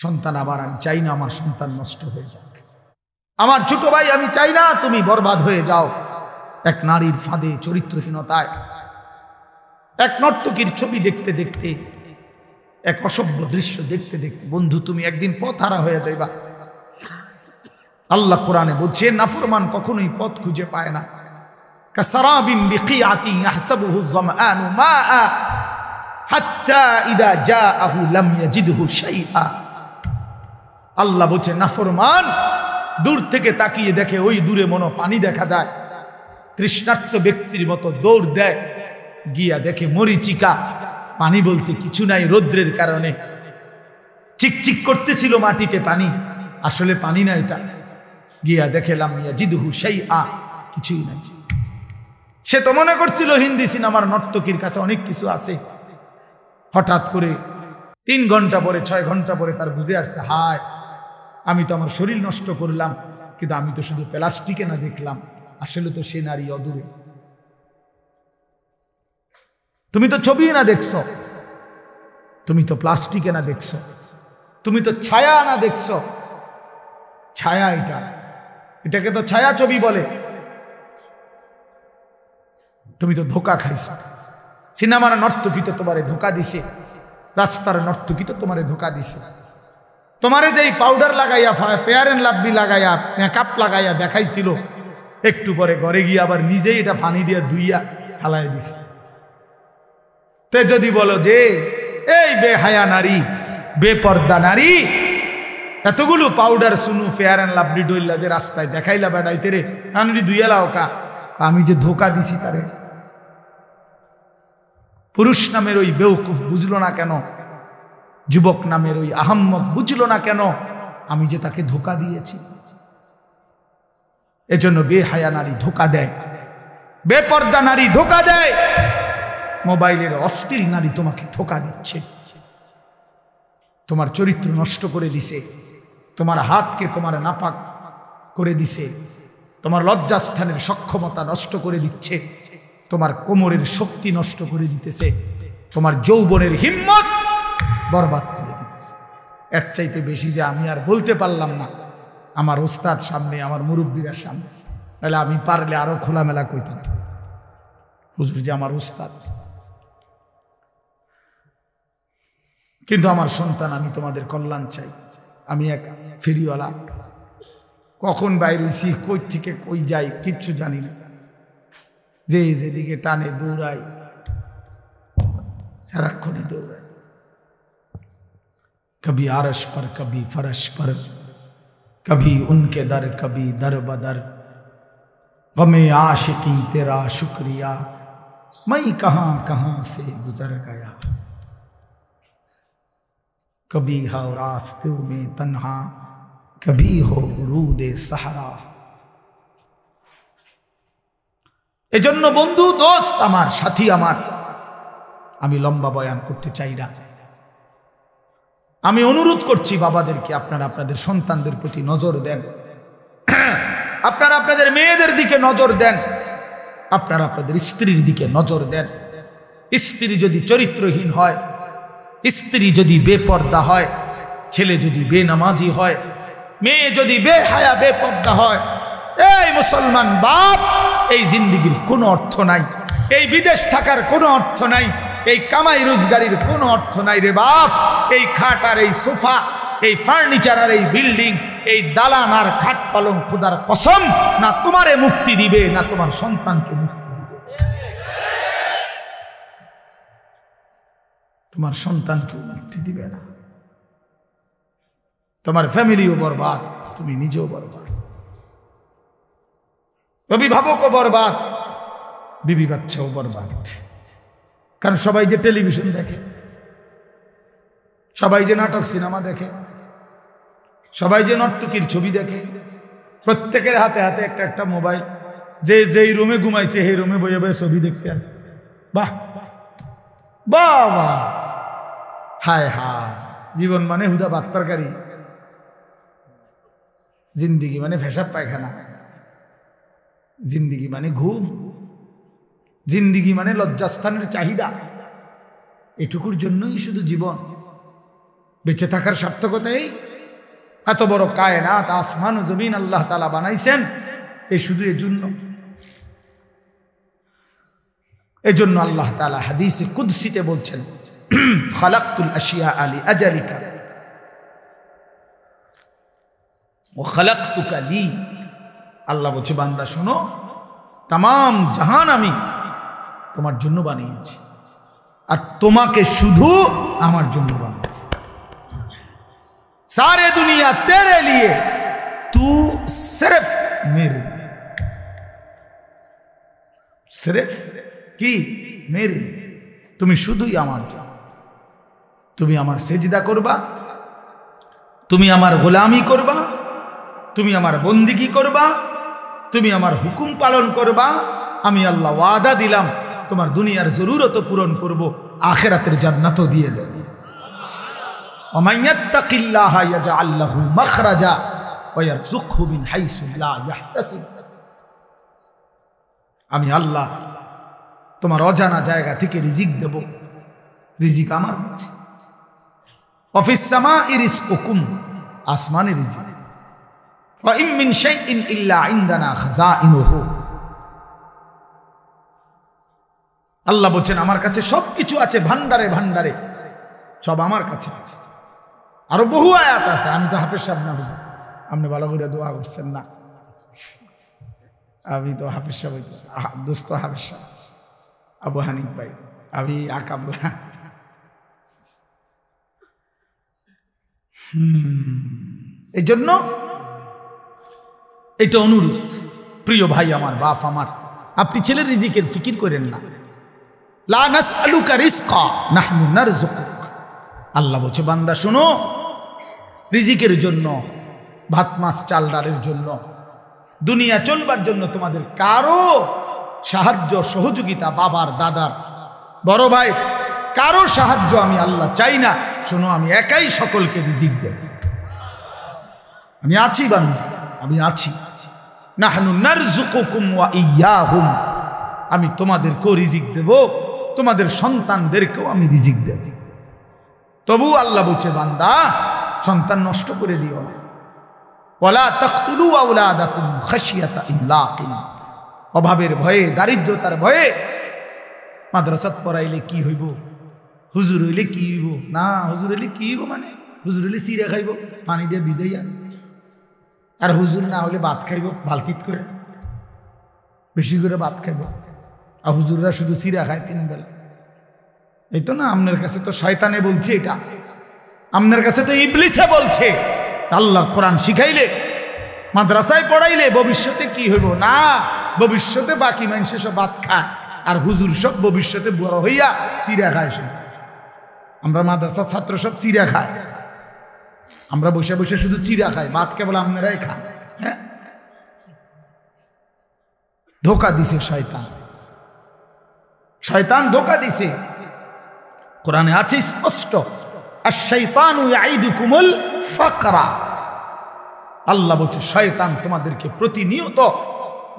সন্তান আমার, আমি চাই না আমার সন্তান নষ্ট হয়ে যাক। আমার ছোট ভাই, আমি চাই না তুমি বরবাদ হয়ে যাও এক নারীর ফাঁদে, চরিত্রহীনতায়, এক নর্তকীর ছবি দেখতে দেখতে, এক অসভ্য দৃশ্য দেখতে দেখতে। বন্ধু, তুমি একদিন পথহারা হয়ে যাইবা। আল্লাহ কোরআনে বলছে, নাফরমান কখনোই পথ খুঁজে পায় না। কাসারাবিন বিকিআতিন ইয়াহসাবুহু যামআনু মাআ হাত্তা ইযা জাআহু লাম ইয়াজিদহু শাইআ। আল্লাহ বলছে, নাফরমান দূর থেকে তাকিয়ে দেখে, ওই দূরে মনে পানি দেখা যায়, তৃষ্ণার্ত ব্যক্তির মতো দৌড় দেয়, গিয়া দেখে মরিচিকা, পানি বলতে কিছু নাই। রৌদ্রের কারণে চিকচিক করতেছিল মাটিতে পানি, আসলে পানি না এটা। গিয়া দেখে লাম ইয়াজিদহু শাইআ, কিছুই নাই। সে তো মনে করছিল হিন্দি সিনেমার নর্তকীর কাছে অনেক কিছু আছে। হঠাৎ করে 3 ঘন্টা পরে, 6 ঘন্টা পরে তার বুঝে আসছে, হায় আমি তো আমার শরীর নষ্ট করলাম, কিন্তু আমি তো শুধু প্লাস্টিকে না দেখলাম, আসলে তো সে নারী অদূরে। তুমি তো ছবি না দেখছ, তুমি তো প্লাস্টিকে না দেখছ, তুমি তো ছায়া না দেখছ। ছায়া এটাকে তো ছায়া ছবি বলে। তুমি তো ধোকা খাইছ। সিনেমার নর্তকী তো তোমারে ধোকা দিছে, রাস্তার নর্তকী তো তোমারে ধোকা দিছে। তোমারে যেই পাউডার লাগাইয়া, ফেয়ার এন্ড লাভলি লাগাইয়া, মেকআপ লাগাইয়া দেখাইছিল, একটু পরে ঘরে গিয়ে আবার নিজেই এটা পানি দিয়ে ধুইয়া হালাই দিছে। তে যদি বলো যে এই বেহায়া নারী, বেপর্দা নারী, এতগুলো পাউডার সুনু ফেয়ার এন্ড লাভলি ডইলা যে রাস্তায় দেখাইলা বেড়াইতে রে, আমি ধুইয়া লাও কা, আমি যে ধোকা দিছি তারে। পুরুষ নামের ওই বেউকুফ বুঝলো না কেন, যুবক নামের ওই আহম্মক বুঝলো না কেন, আমি যে তাকে ধোকা দিয়েছি। এজন্য বেহায়া নারী ধোকা দেয়, বেপর্দা নারী ধোকা দেয়, মোবাইলের অশ্লীল নারী তোমাকে ধোকা দিচ্ছে, তোমার চরিত্র নষ্ট করে দিছে, তোমার হাতকে তোমার নাপাক করে দিছে, তোমার লজ্জাস্থানের সক্ষমতা নষ্ট করে দিচ্ছে, তোমার কোমরের শক্তি নষ্ট করে দিতেছে, তোমার যৌবনের হিম্মত বরবাদ করে দিতেছে। এর চাইতে বেশি যে আমি আর বলতে পারলাম না আমার ওস্তাদ সামনে, আমার মুরব্বীরা সামনে, তাহলে আমি পারলে আরো খোলামেলা কইতাম, হুজুর যে আমার ওস্তাদ। কিন্তু আমার সন্তান, আমি তোমাদের কল্যাণ চাই। আমি এক ফেরিওয়ালা, কখন বাইরে হইছি, কই থেকে কই যাই কিচ্ছু জানি না, যে যেদিকে টানে দৌড়াই, সারাক্ষণই দৌড়াই, कभी आरश पर कभी फरश पर, कभी उनके दर कभी दर बदर, गमे आशिकी तेरा शुक्रिया, मैं कहां कहां से गुजर गया, कभी हो रास्तों में तन्हा, कभी हो गुरूद सहरा। এজন্য বন্ধু, দোস্ত আমার, সাথী আমার, আমি লম্বা বয়ান করতে চাই না। আমি অনুরোধ করছি বাবাদেরকে, আপনারা আপনাদের সন্তানদের প্রতি নজর দেন, আপনারা আপনাদের মেয়েদের দিকে নজর দেন, আপনারা আপনাদের স্ত্রীর দিকে নজর দেন। স্ত্রী যদি চরিত্রহীন হয়, স্ত্রী যদি বেপর্দা হয়, ছেলে যদি বেনামাজি হয়, মেয়ে যদি বেহায়া বেপর্দা হয়, এই মুসলমান বাপ, এই জিন্দেগির কোনো অর্থ নাই, এই বিদেশ থাকার কোনো অর্থ নাই, এই কামাই রোজগারির কোনো অর্থ নাই রে বাপ। এই খাট আর এই সোফা, এই ফার্নিচার আর এই বিল্ডিং, এই দালান আর খাট পালং, খোদার কসম, না তোমারে মুক্তি দিবে, না তোমার সন্তানকে মুক্তি দিবে। তোমার সন্তানকে মুক্তি দিবে না, তোমার ফ্যামিলিও বরবাদ, তুমি নিজেও বরবাদ, অভিভাবকও বরবাদ, বিবি বাচ্চাও বরবাদ। কারণ সবাই যে টেলিভিশন দেখে, সবাই যে নাটক সিনেমা দেখে, সবাই যে নর্তকীর ছবি দেখে, প্রত্যেকের হাতে হাতে একটা একটা মোবাইল, যে যেই রুমে ঘুমাইছে সেই রুমে বয়ে বয়ে ছবি দেখতে আছে। বাহ বাহ বাহ, হায় হায়, জীবন মানে হুদা ভাত তরকারি, জিন্দিগি মানে ফেসাব পায়খানা, জিন্দিগি মানে ঘুম, জিন্দিগি মানে লজ্জাস্থানের চাহিদা, এটুকুর জন্যই শুধু জীবন। বেঁচে থাকার সার্থকতা এত বড় কায়নাত, আসমান ও জমিন আল্লাহ তাআলা বানাইছেন এই শুধু এজন্য আল্লাহ তাআলা হাদিসে কুদসিতে বলছেন, খালাকতুল আশিয়া আলি আজালিকা ও খালাকতুকা লি। আল্লাহ বলছে, বান্দা শোনো, তাম জাহান আমি তোমার জন্য বানিয়েছি, আর তোমাকে শুধু আমার জন্য বানিয়েছি। सारे दुनिया तेरे लिए, तू सिर्फ मेरे लिए, सिर्फ কি মেরে, তুমি শুধুই আমার জন্য। তুমি আমার সেজদা করবা, তুমি আমার গোলামি করবা, তুমি আমার বন্দিগি করবা, তুমি আমার হুকুম পালন করবা। আমি আল্লাহ ওয়াদা দিলাম তোমার দুনিয়ার জরুরত পূরণ করব, আখিরাতের জান্নাতও দিয়ে দেব। ومن يتق الله يجعل له مخرجا ويرزقه من حيث لا يحتسب। আমি আল্লাহ তোমার অজানা জায়গা থেকে রিজিক দেব, রিজিক আমার কাছে। ওয়াফিস সামাই রিজকুকুম, আসমানে রিজিক। ওয়া ইম মিন শাইইন ইল্লা ইনদানা খাযাইনুহু। আল্লাহ বলেন আমার কাছে সবকিছু আছে, ভান্ডারে ভান্ডারে সব আমার কাছে আছে। আরো বহু আয়াত আছে, আমি তো হাফেজ সাহেব না, আপনি ভালো করে দোয়া করছেন না। আমি তো হাফেজ সাহেব, দোস্ত হাফেজ সাহেব আবু হানিফ ভাই, আমি আকাবলা। এই জন্য এটা অনুরোধ, প্রিয় ভাই আমার, বাপ আমার, আপনি ছেলের রিজিকের ফিকির করেন না। লা নাসআলুকা রিজকা নাহনু নারযুকুক। আল্লাহ বলছে, বান্দা শোনো, রিজিকের জন্য, ভাত মাছ চাল ডালের জন্য, দুনিয়া চলবার জন্য তোমাদের কারো সাহায্য সহযোগিতা, বাবার দাদার বড় ভাই কারো সাহায্য আমি আল্লাহ চাই না। শোনো, আমি একাই সকলকে রিজিক দেব। আমি আছি বান্দা, আমি আছি। নাহনু নারযুকুকুম ওয়া ইয়্যাহুম। আমি তোমাদেরকেও রিজিক দেব, তোমাদের সন্তানদেরকেও আমি রিজিক দেব। তবু আল্লাহ বলছে, বান্দা সন্তান নষ্ট করে দিও না। ওয়ালা তাকতুলু আওলাদাকুম খাশিয়াতা ইমলাকিন। অভাবের ভয়ে, দারিদ্রতার ভয়ে মাদ্রাসাত পড়াইলে কি হইব, হুজুর হইলে কি হইব, না হুজুর হইলে কি হইব, মানে হুজুর হইলে চিরা খাইব পানি দিয়ে ভিজাইয়া, আর হুজুর না হলে ভাত খাইব বালতিত করে, বেশি করে ভাত খাইব। আর হুজুররা শুধু চিরা খায় 3 বেলা। এই তো না, আপনার কাছে তো শয়তানে বলছে, এটা আপনার কাছে তো ইবলিসে বলছে। আল্লাহর কোরআন শিখাইলে, মাদ্রাসায় পড়াইলে ভবিষ্যতে কি হইব, না ভবিষ্যতে বাকি মানুষ সব ভাত খায়, আর হুজুর সব ভবিষ্যতে বড় হইয়া চিরা খায়। আমরা মাদ্রাসার ছাত্র সব চিরা খায়, আমরা বসে বসে শুধু চিরা খাই, ভাত কেবল আপনারাই খান। হ্যাঁ, ধোকা দিছে শয়তান, শয়তান ধোকা দিছে। কোরআনে আছে স্পষ্ট, আশ-শাইতানু ইয়াইদুকুমুল ফাকরা। আল্লাহ বলছে, শয়তান তোমাদেরকে প্রতিনিয়ত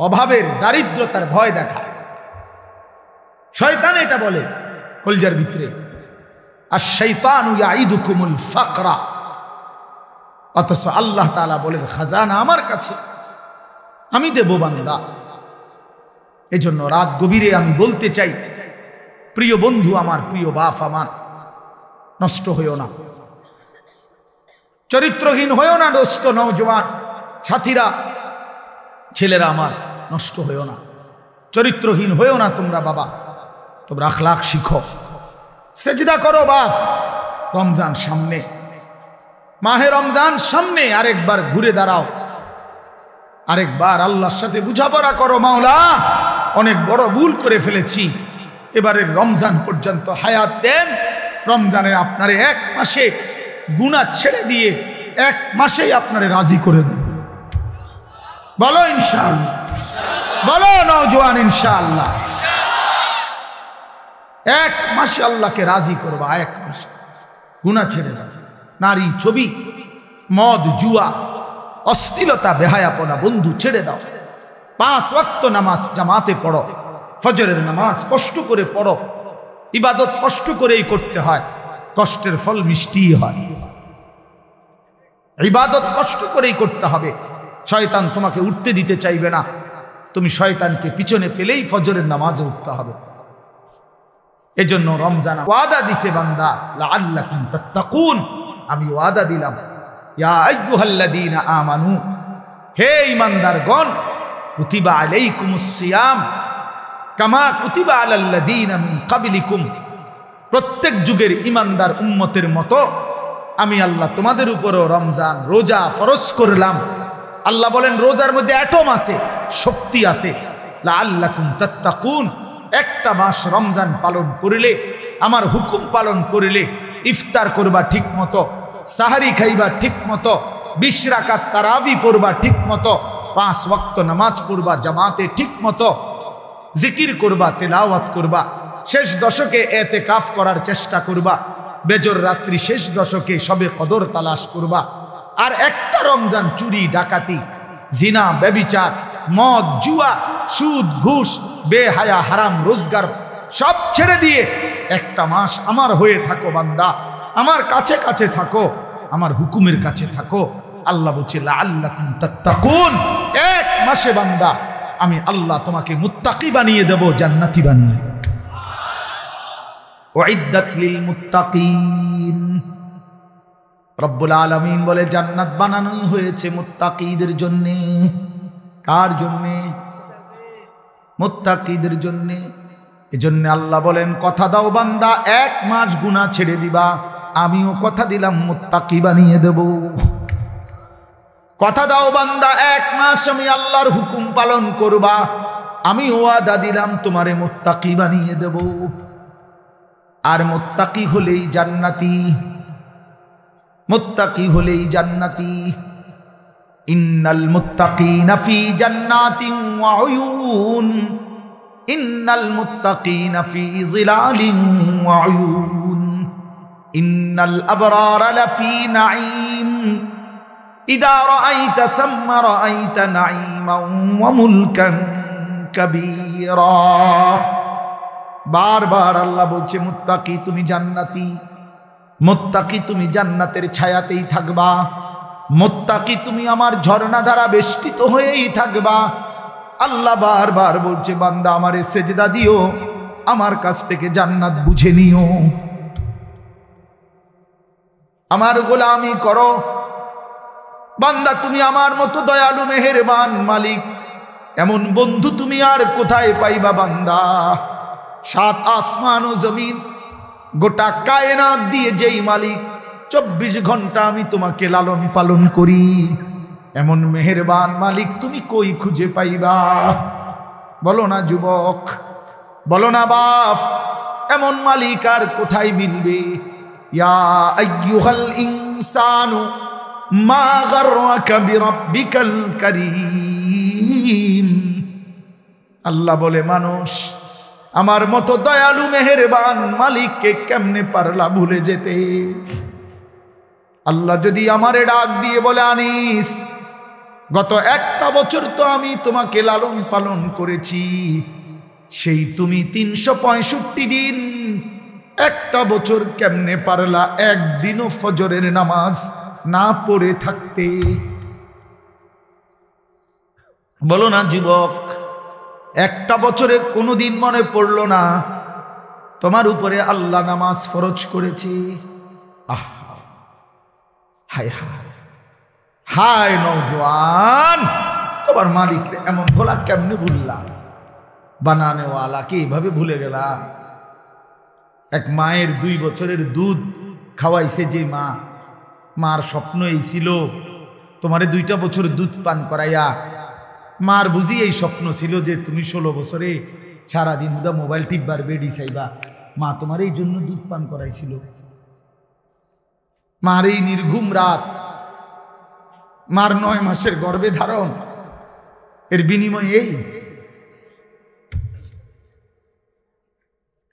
অভাবের, দারিদ্রতার ভয় দেখায়। শয়তান এটা বলে কলজার ভিতরে, আশ-শাইতানু ইয়াইদুকুমুল ফাকরা। অথচ আল্লাহ তাআলা বলেন, খাজানা আমার কাছে, আমি দেব বান্দা। এজন্য রাত গভীরে আমি বলতে চাই, প্রিয় বন্ধু আমার, প্রিয় বাপ আমার, নষ্ট হইও না, চরিত্রহীন হইও না দোস্ত, নওজোয়ান সাথীরা, ছেলেরা আমার, নষ্ট হইও না, চরিত্রহীন হইও না তোমরা। বাবা, তোমরা আখলাক শিখো, সেজদা করো। বাপ, রমজান সামনে, মাহে রমজান সামনে, আরেকবার ঘুরে দাঁড়াও, আরেকবার আল্লাহর সাথে বুঝাপড়া করো। মাওলা, অনেক বড় ভুল করে ফেলেছি, এবারের রমজান পর্যন্ত হায়াত দেন। রমজানের আপনারে 1 মাসে গুনাহ ছেড়ে দিয়ে 1 মাসেই আপনারে রাজি করে দেন। বলো ইনশাআল্লাহ, বলো নওজোয়ান ইনশাআল্লাহ। 1 মাসে আল্লাহকে রাজি করবা, 1 মাসে গুনাহ ছেড়ে দাও। নারী, ছবি, মদ, জুয়া, অশ্লীলতা, বেহায়াপনা বন্ধু ছেড়ে দাও। 5 ওয়াক্ত নামাজ জামাতে পড়ো, ফজরের নামাজ কষ্ট করে পড়ো। ইবাদত কষ্ট করেই করতে হয়, কষ্টের ফল মিষ্টি হয়। ইবাদত কষ্ট করেই করতে হবে। শয়তান তোমাকে উঠতে দিতে চাইবে না, তুমি শয়তানকে পিছনে ফেলেই ফজরের নামাজে উঠতে হবে। এজন্য রমজান ওয়াদা দিছে বান্দা, লাআল্লাকুম তাত্তাকুন, আমি ওয়াদা দিলাম, ইয়া আইয়ুহাল্লাযীনা আমানু, হে ঈমানদারগণ, কুতিবা আলাইকুমুস সিয়াম কামা কুতিবা আলাল্লাযীনা মিন ক্বাবলিকুম, প্রত্যেক যুগের ঈমানদার উম্মতের মতো আমি আল্লাহ তোমাদের উপরও রমজান রোজা ফরজ করলাম। আল্লাহ বলেন রোজার মধ্যে অ্যাটম আছে, শক্তি আছে। লাআল্লাকুম তাত্তাকুন, একটা মাস রমজান পালন করিলে, আমার হুকুম পালন করিলে, ইফতার করবা ঠিক মতো, সাহারি খাইবা ঠিক মতো, 20 রাকাত তারাবি পড়বা ঠিক মতো, 5 ওয়াক্ত নামাজ পড়বা জামাতে ঠিক মতো, জিকির করবা, তেলাওয়াত করবা, শেষ দশকে এতেকাফ করার চেষ্টা করবা, বেজর রাত্রি শেষ দশকে সবে কদর তালাশ করবা। আর একটা রমজান চুরি ডাকাতি জিনা ব্যভিচার মদ জুয়া সুদ ঘুষ বেহায়া হারাম রোজগার সব ছেড়ে দিয়ে একটা মাস আমার হয়ে থাকো বান্দা, আমার কাছে কাছে থাকো, আমার হুকুমের কাছে থাকো। আল্লাহ বলছে লাআল্লাকুম তাত্তাকুন, এক মাসে বান্দা আমি আল্লাহ তোমাকে মুত্তাকি বানিয়ে দেব, জান্নাতি বানিয়ে দেব। উইদ্দাত লিল মুত্তাকিন, রব্বুল আলামিন বলে জান্নাত বানানোই হয়েছে মুত্তাকিদের জন্য। কার জন্য? মুত্তাকিদের জন্য। এজন্য আল্লাহ বলেন কথা দাও বান্দা, 1 মাস গুনাহ ছেড়ে দিবা, আমিও কথা দিলাম মুত্তাকি বানিয়ে দেব। কথা দাও বান্দা, 1 মাস আমি আল্লাহর হুকুম পালন করবা, আমি ওয়াদা দিলাম তোমারে মুত্তাকি বানিয়ে দেব। আর মুত্তাকি হলেই জান্নাতি, মুত্তাকি হলেই জান্নাতি। ইন্নাল মুত্তাকিনা ফি জান্নাতিন ওয়া উয়ুন, ইন্নাল মুত্তাকিনা ফি যিলালিন ওয়া উয়ুন, ইন্নাল আবরারা লাফি নাঈম, ইযা রাআইতা থাম্মা রাআইতা নাঈমান ওয়া মুলকান কাবীরা। বারবার আল্লাহ বলছে মুত্তাকি তুমি জান্নাতি, মুত্তাকি তুমি জান্নাতের ছায়াতেই থাকবা, মুত্তাকি তুমি আমার ঝর্ণা দ্বারা বেষ্টিত হয়েই থাকবা। আল্লাহ বারবার বলছে বান্দা আমারে সেজদা দিও, আমার কাছ থেকে জান্নাত বুঝে নিও, আমার গোলামি করো। বান্দা তুমি আমার মতো দয়ালু মেহেরবান মালিক, এমন বন্ধু তুমি আর কোথায় পাইবা বান্দা? 7 আসমান ও জমিন গোটা কায়নাত দিয়ে যেই মালিক 24 ঘন্টা আমি তোমাকে লালন পালন করি, এমন মেহেরবান মালিক তুমি কই খুঁজে পাইবা? বলো না যুবক, বলো না বাপ, এমন মালিক আর কোথায় মিলবে? ইয়া আইয়ুহাল ইনসানু মা গাররাকা বিরাব্বিকাল কারীম। আল্লাহ বলে মানুষ আমার মতো দয়ালু মেহেরবান মালিককে কেমনে পারলা ভুলে যেতে? আল্লাহ যদি আমারে ডাক দিয়ে বলে আনিস গত 1টা বছর তো আমি তোমাকে লালন পালন করেছি, সেই তুমি 365 দিন 1টা বছর কেমনে পারলা একদিনও ফজরের নামাজ না পড়ে থাকতে? বলো না যুবক, 1টা বছরে কোনোদিন মনে পড়লো না তোমার উপরে আল্লাহ নামাজ ফরজ করেছে? আহ হায় হায় হায় নওজোয়ান, তোমার মালিক এমন ভোলা কেমনে ভুললা? বানানেওয়ালাকে এইভাবে ভুলে গেলা? এক মায়ের 2 বছরের দুধ খাওয়াইছে যে মা, মার স্বপ্ন এই ছিল তোমারে 2টা বছর দুধ পান করাইয়া, মার বুঝি এই স্বপ্ন ছিল যে তুমি 16 বছরে সারাদিন হুদা মোবাইল টিপবার বেডি চাইবা, মা তোমার এই জন্য দুধ পান করাইছিল। মার এই নির্ঘুম রাত, মার 9 মাসের গর্ভে ধারণ, এর বিনিময়ে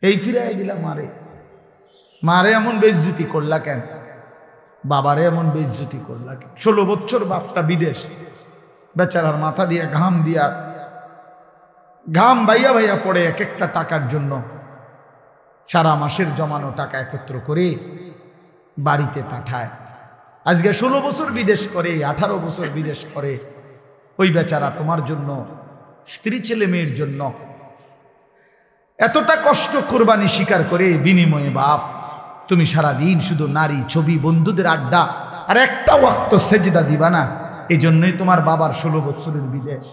এই ফিরাই দিলা মারে। মারে এমন বেইজ্জতি করলা কেন? বাবারে এমন বেইজ্জতি করলা কেন? 16 বছর বাপটা বিদেশ, বেচারার মাথা দিয়ে ঘাম বাইয়া বাইয়া পড়ে এক একটা টাকার জন্য। সারা মাসের জমানো টাকা একত্র করে বাড়িতে পাঠায়, আজকে 16 বছর বিদেশ করে, 18 বছর বিদেশ করে, ওই বেচারা তোমার জন্য, স্ত্রী ছেলে মেয়ের জন্য এতটা কষ্ট কোরবানি স্বীকার করে, বিনিময়ে বাপ তুমি সারাদিন শুধু নারী, ছবি, বন্ধুদের আড্ডা, আর একটা ওয়াক্ত সেজদা দিবা না। এই জন্যই তোমার বাবার 16 বছরের বিদেশ।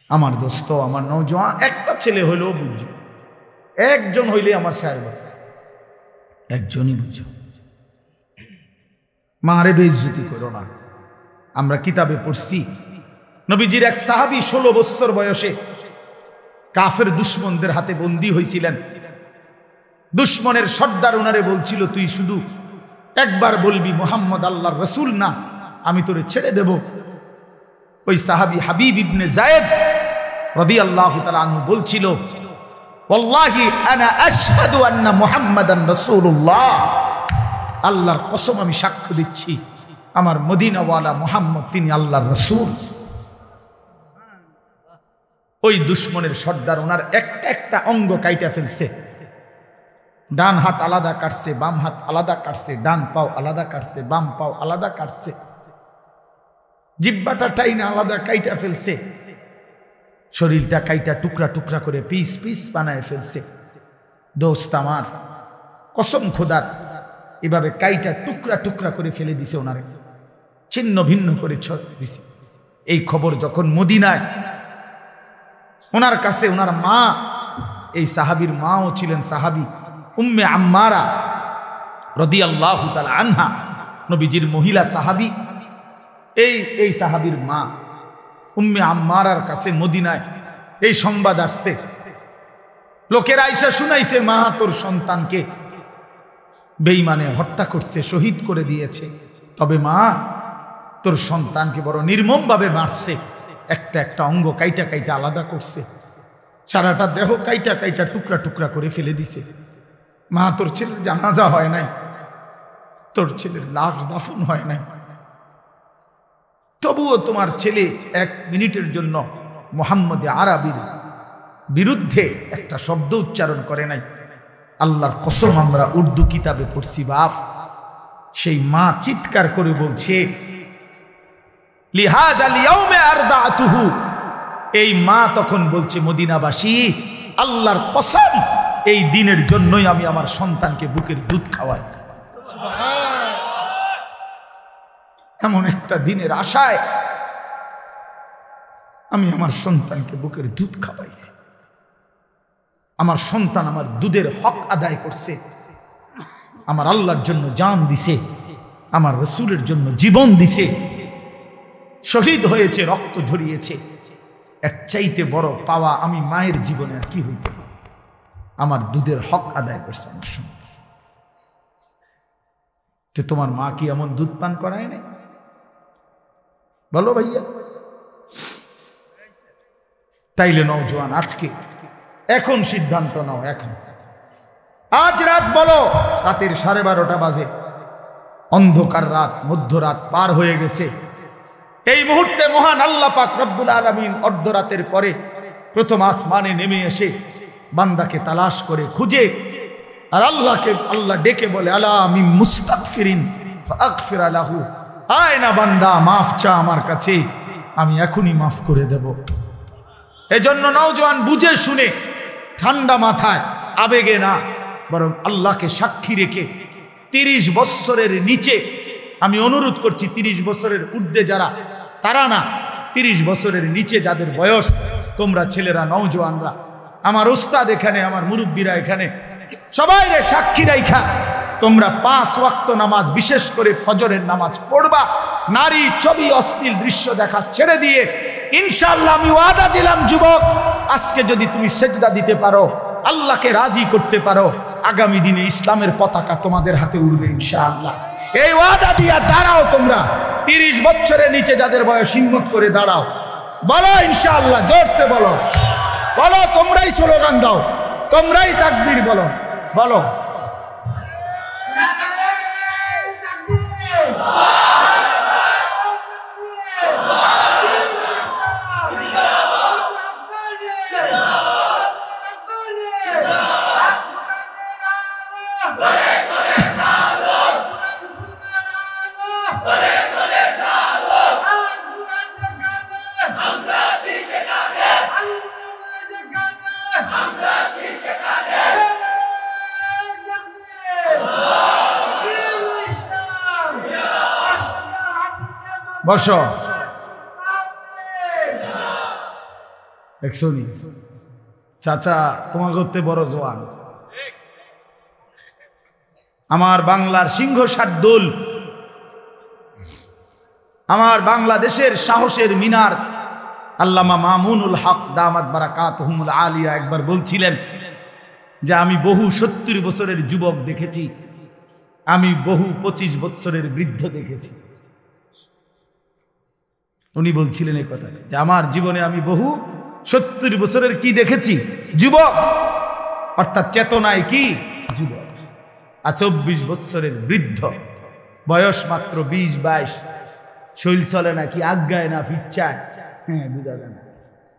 আমার দোস্ত, আমার নওজোয়ান, একটা ছেলে হইলেও বুঝো, একজন হইলে আমার 4 বছর, একজনই বুঝো। মারে বেইজ্জতি করো না। আমরা কিতাবে পড়ছি নবীজির এক সাহাবী 16 বছর বয়সে কাফের দুশমনদের হাতে বন্দী হয়েছিলেন। দুশমনের সর্দার ওনারে বলছিল, তুই শুধু একবার বলবি মুহাম্মদ আল্লাহর রাসূল না, আমি তোরে ছেড়ে দেব। ওই সাহাবী হাবিব ইবনে যায়েদ রাদিয়াল্লাহু তাআলা আনহু বলছিল, ওয়াল্লাহি আনা আশহাদু আন্না মুহাম্মাদান রাসূলুল্লাহ, আল্লাহর কসম আমি সাক্ষ্য দিচ্ছি আমার মদিনাওয়ালা মুহাম্মদ তিনি আল্লাহর রাসূল। ওই দুশমনের সর্দার ওনার একটা অঙ্গ কাইটা ফেলছে। ডান হাত আলাদা কাটছে, বাম হাত আলাদা কাটছে, ডান পাও আলাদা কাটছে, বাম পাও আলাদা কাটছে, জিহ্বাটা টাইনা আলাদা কাইটা ফেলছে, শরীরটা কাইটা টুকরা টুকরা করে পিস পিস বানায় ফেলছে। দোস্ত আমার, কসম খোদার, এভাবে কাইটা টুকরা টুকরা করে ফেলে দিছে, ওনারে ছিন্ন ভিন্ন করে দিছে। এই খবর যখন মদিনায় ওনার কাছে, ওনার মা, এই সাহাবীর মাও ছিলেন সাহাবী উম্মে আম্মারা রাদিয়াল্লাহু তাআলা আনহা, নবীজির মহিলা সাহাবী। এই সাহাবীর মা উম্মে আম্মারার কাছে মদিনায় এই সংবাদ আসছে। লোকেরা আইসা শুনাইছে, মা তোর সন্তানকে বেঈমানে হত্যা করছে, শহীদ করে দিয়েছে। তবে মা তোর সন্তানকে বড় নির্মমভাবে মারছে, একটা অঙ্গ কাইটা কাইটা আলাদা করছে, সারাটা দেহ কাইটা কাইটা টুকরা টুকরা করে ফেলে দিছে। মা তোর ছেলের জানাজা হয় নাই, তোর ছেলের লাশ দাফন হয় নাই, তবুও তোমার ছেলে 1 মিনিটের জন্য মুহাম্মদ আরবির বিরুদ্ধে একটা শব্দ উচ্চারণ করে নাই। আল্লাহর কসম, আমরা উর্দু কিতাবে পড়ছি বাপ, সেই মা চিৎকার করে বলছে, লিহাযাল ইয়াউমে আরদাতুহু, এই মা তখন বলছে, মদিনাবাসী আল্লাহর কসম, এই দিনের জন্যই আমি আমার সন্তানকে বুকের দুধ খাওয়াই। এমন একটা দিনের আশায় আমি আমার সন্তানকে বুকের দুধ খাওয়াইছি। আমার সন্তান আমার দুধের হক আদায় করছে, আমার আল্লাহর জন্য জান দিছে, আমার রাসূলের জন্য জীবন দিছে, শহীদ হয়েছে, রক্ত ঝরিয়েছে। এর চাইতে বড় পাওয়া আমি মায়ের জীবনে আর কি হইতে? আমার দুধের হক আদায় করছে আমার সন্তান। তো তোমার মা কি এমন দুধ পান করায় নাই? বলো ভাইয়া। তাইলে নওজোয়ান, আজকে এখন সিদ্ধান্ত নাও, এখন আজ রাত, বলো রাতের 12:30 বাজে, অন্ধকার রাত, মধ্যরাত পার হয়ে গেছে। এই মুহূর্তে মহান আল্লাহ পাক রব্বুল আলামিন অর্ধরাতের পরে প্রথম আসমানে নেমে এসে বান্দাকে তালাশ করে খুঁজে, আর আল্লাহ ডেকে বলে, আলা মিন মুস্তাগফিরিন ফাগফির লাহু, আয় না বান্দা, মাফ চা আমার কাছে, আমি এখনই মাফ করে দেব। এজন্য নওজোয়ান, বুঝে শুনে ঠান্ডা মাথায়, আবেগে না, বরং আল্লাহকে সাক্ষী রেখে 30 বছরের নিচে, আমি অনুরোধ করছি 30 বছরের ঊর্ধ্বে যারা, তারা না, 30 বছরের নিচে যাদের বয়স, তোমরা ছেলেরা, নওজোয়ানরা, আমার উস্তাদ এখানে, আমার মুরব্বীরা এখানে, সবাই রে সাক্ষী রাইখা তোমরা 5 ওয়াক্ত নামাজ, বিশেষ করে ফজরের নামাজ পড়বা। নারী, ছবি, অশ্লীল দৃশ্য দেখা ছেড়ে দিয়ে, ইনশাআল্লাহ আমি ওয়াদা দিলাম যুবক, আজকে যদি তুমি সেজদা দিতে পারো, আল্লাহকে রাজি করতে পারো, আগামী দিনে ইসলামের পতাকা তোমাদের হাতে উড়বে ইনশাআল্লাহ। এই ওয়াদা দিয়া দাঁড়াও তোমরা। 30 বছরের নিচে যাদের বয়স, হিম্মত করে দাঁড়াও, বলো ইনশাআল্লাহ, জোরসে বলো, বলো, তোমরাই স্লোগান দাও, তোমরাই তাকবীর বলো, বলো। বসো। একশোনি চাচা তোমার করতে বড় জোয়ান, আমার বাংলার সিংহ শার্দুল, আমার বাংলাদেশের সাহসের মিনার আল্লামা মামুনুল হক দামাত বারাকাতুহুমুল আলিয়া একবার বলছিলেন যে আমি বহু 70 বছরের যুবক দেখেছি, আমি বহু 25 বছরের বৃদ্ধ দেখেছি। উনি বলছিলেন এই কথা যে আমার জীবনে আমি বহু 70 বছরের কি দেখেছি, যুবক, অর্থাৎ চেতনায় কি যুবক, আর 24 বছরের বৃদ্ধ, বয়স মাত্র 20-22, শৈল চলে না কি আজ্ঞায় না ফিচ্ছায়, হ্যাঁ বুঝা যায় না,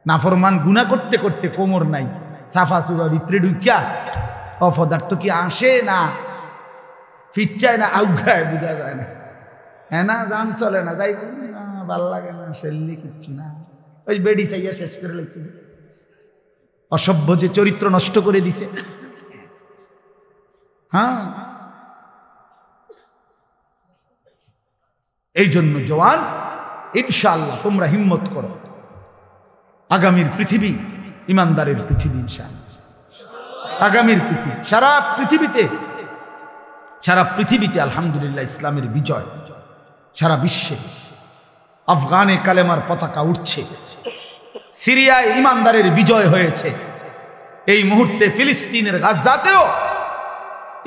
নাফরমান গুনাহ করতে করতে কোমর নাই, সাফা সুফা ভিতরে ঢুকিয়া অপদার্থ কি আসে না ফিচ্ছায় না আজ্ঞায়, বুঝা যায় না, হ্যাঁ না জান চলে না, যাই না ভাল লাগে না, শৈলী কিচ্ছি না, ওই বেডি চাইয়া শেষ করে লেগছে, অসভ্য যে চরিত্র নষ্ট করে দিছে। হ্যাঁ, এই জন্য জওয়ান ইনশাআল্লাহ তোমরা হিম্মত করো, আগামীর পৃথিবী ইমানদারের পৃথিবী, ইনশাআল্লাহ আগামীর পৃথিবী, সারা পৃথিবীতে আলহামদুলিল্লাহ ইসলামের বিজয়, সারা বিশ্বে আফগানে কালেমার পতাকা উঠছে, সিরিয়ায় ইমানদারের বিজয় হয়েছে, এই মুহূর্তে ফিলিস্তিনের গাজাতেও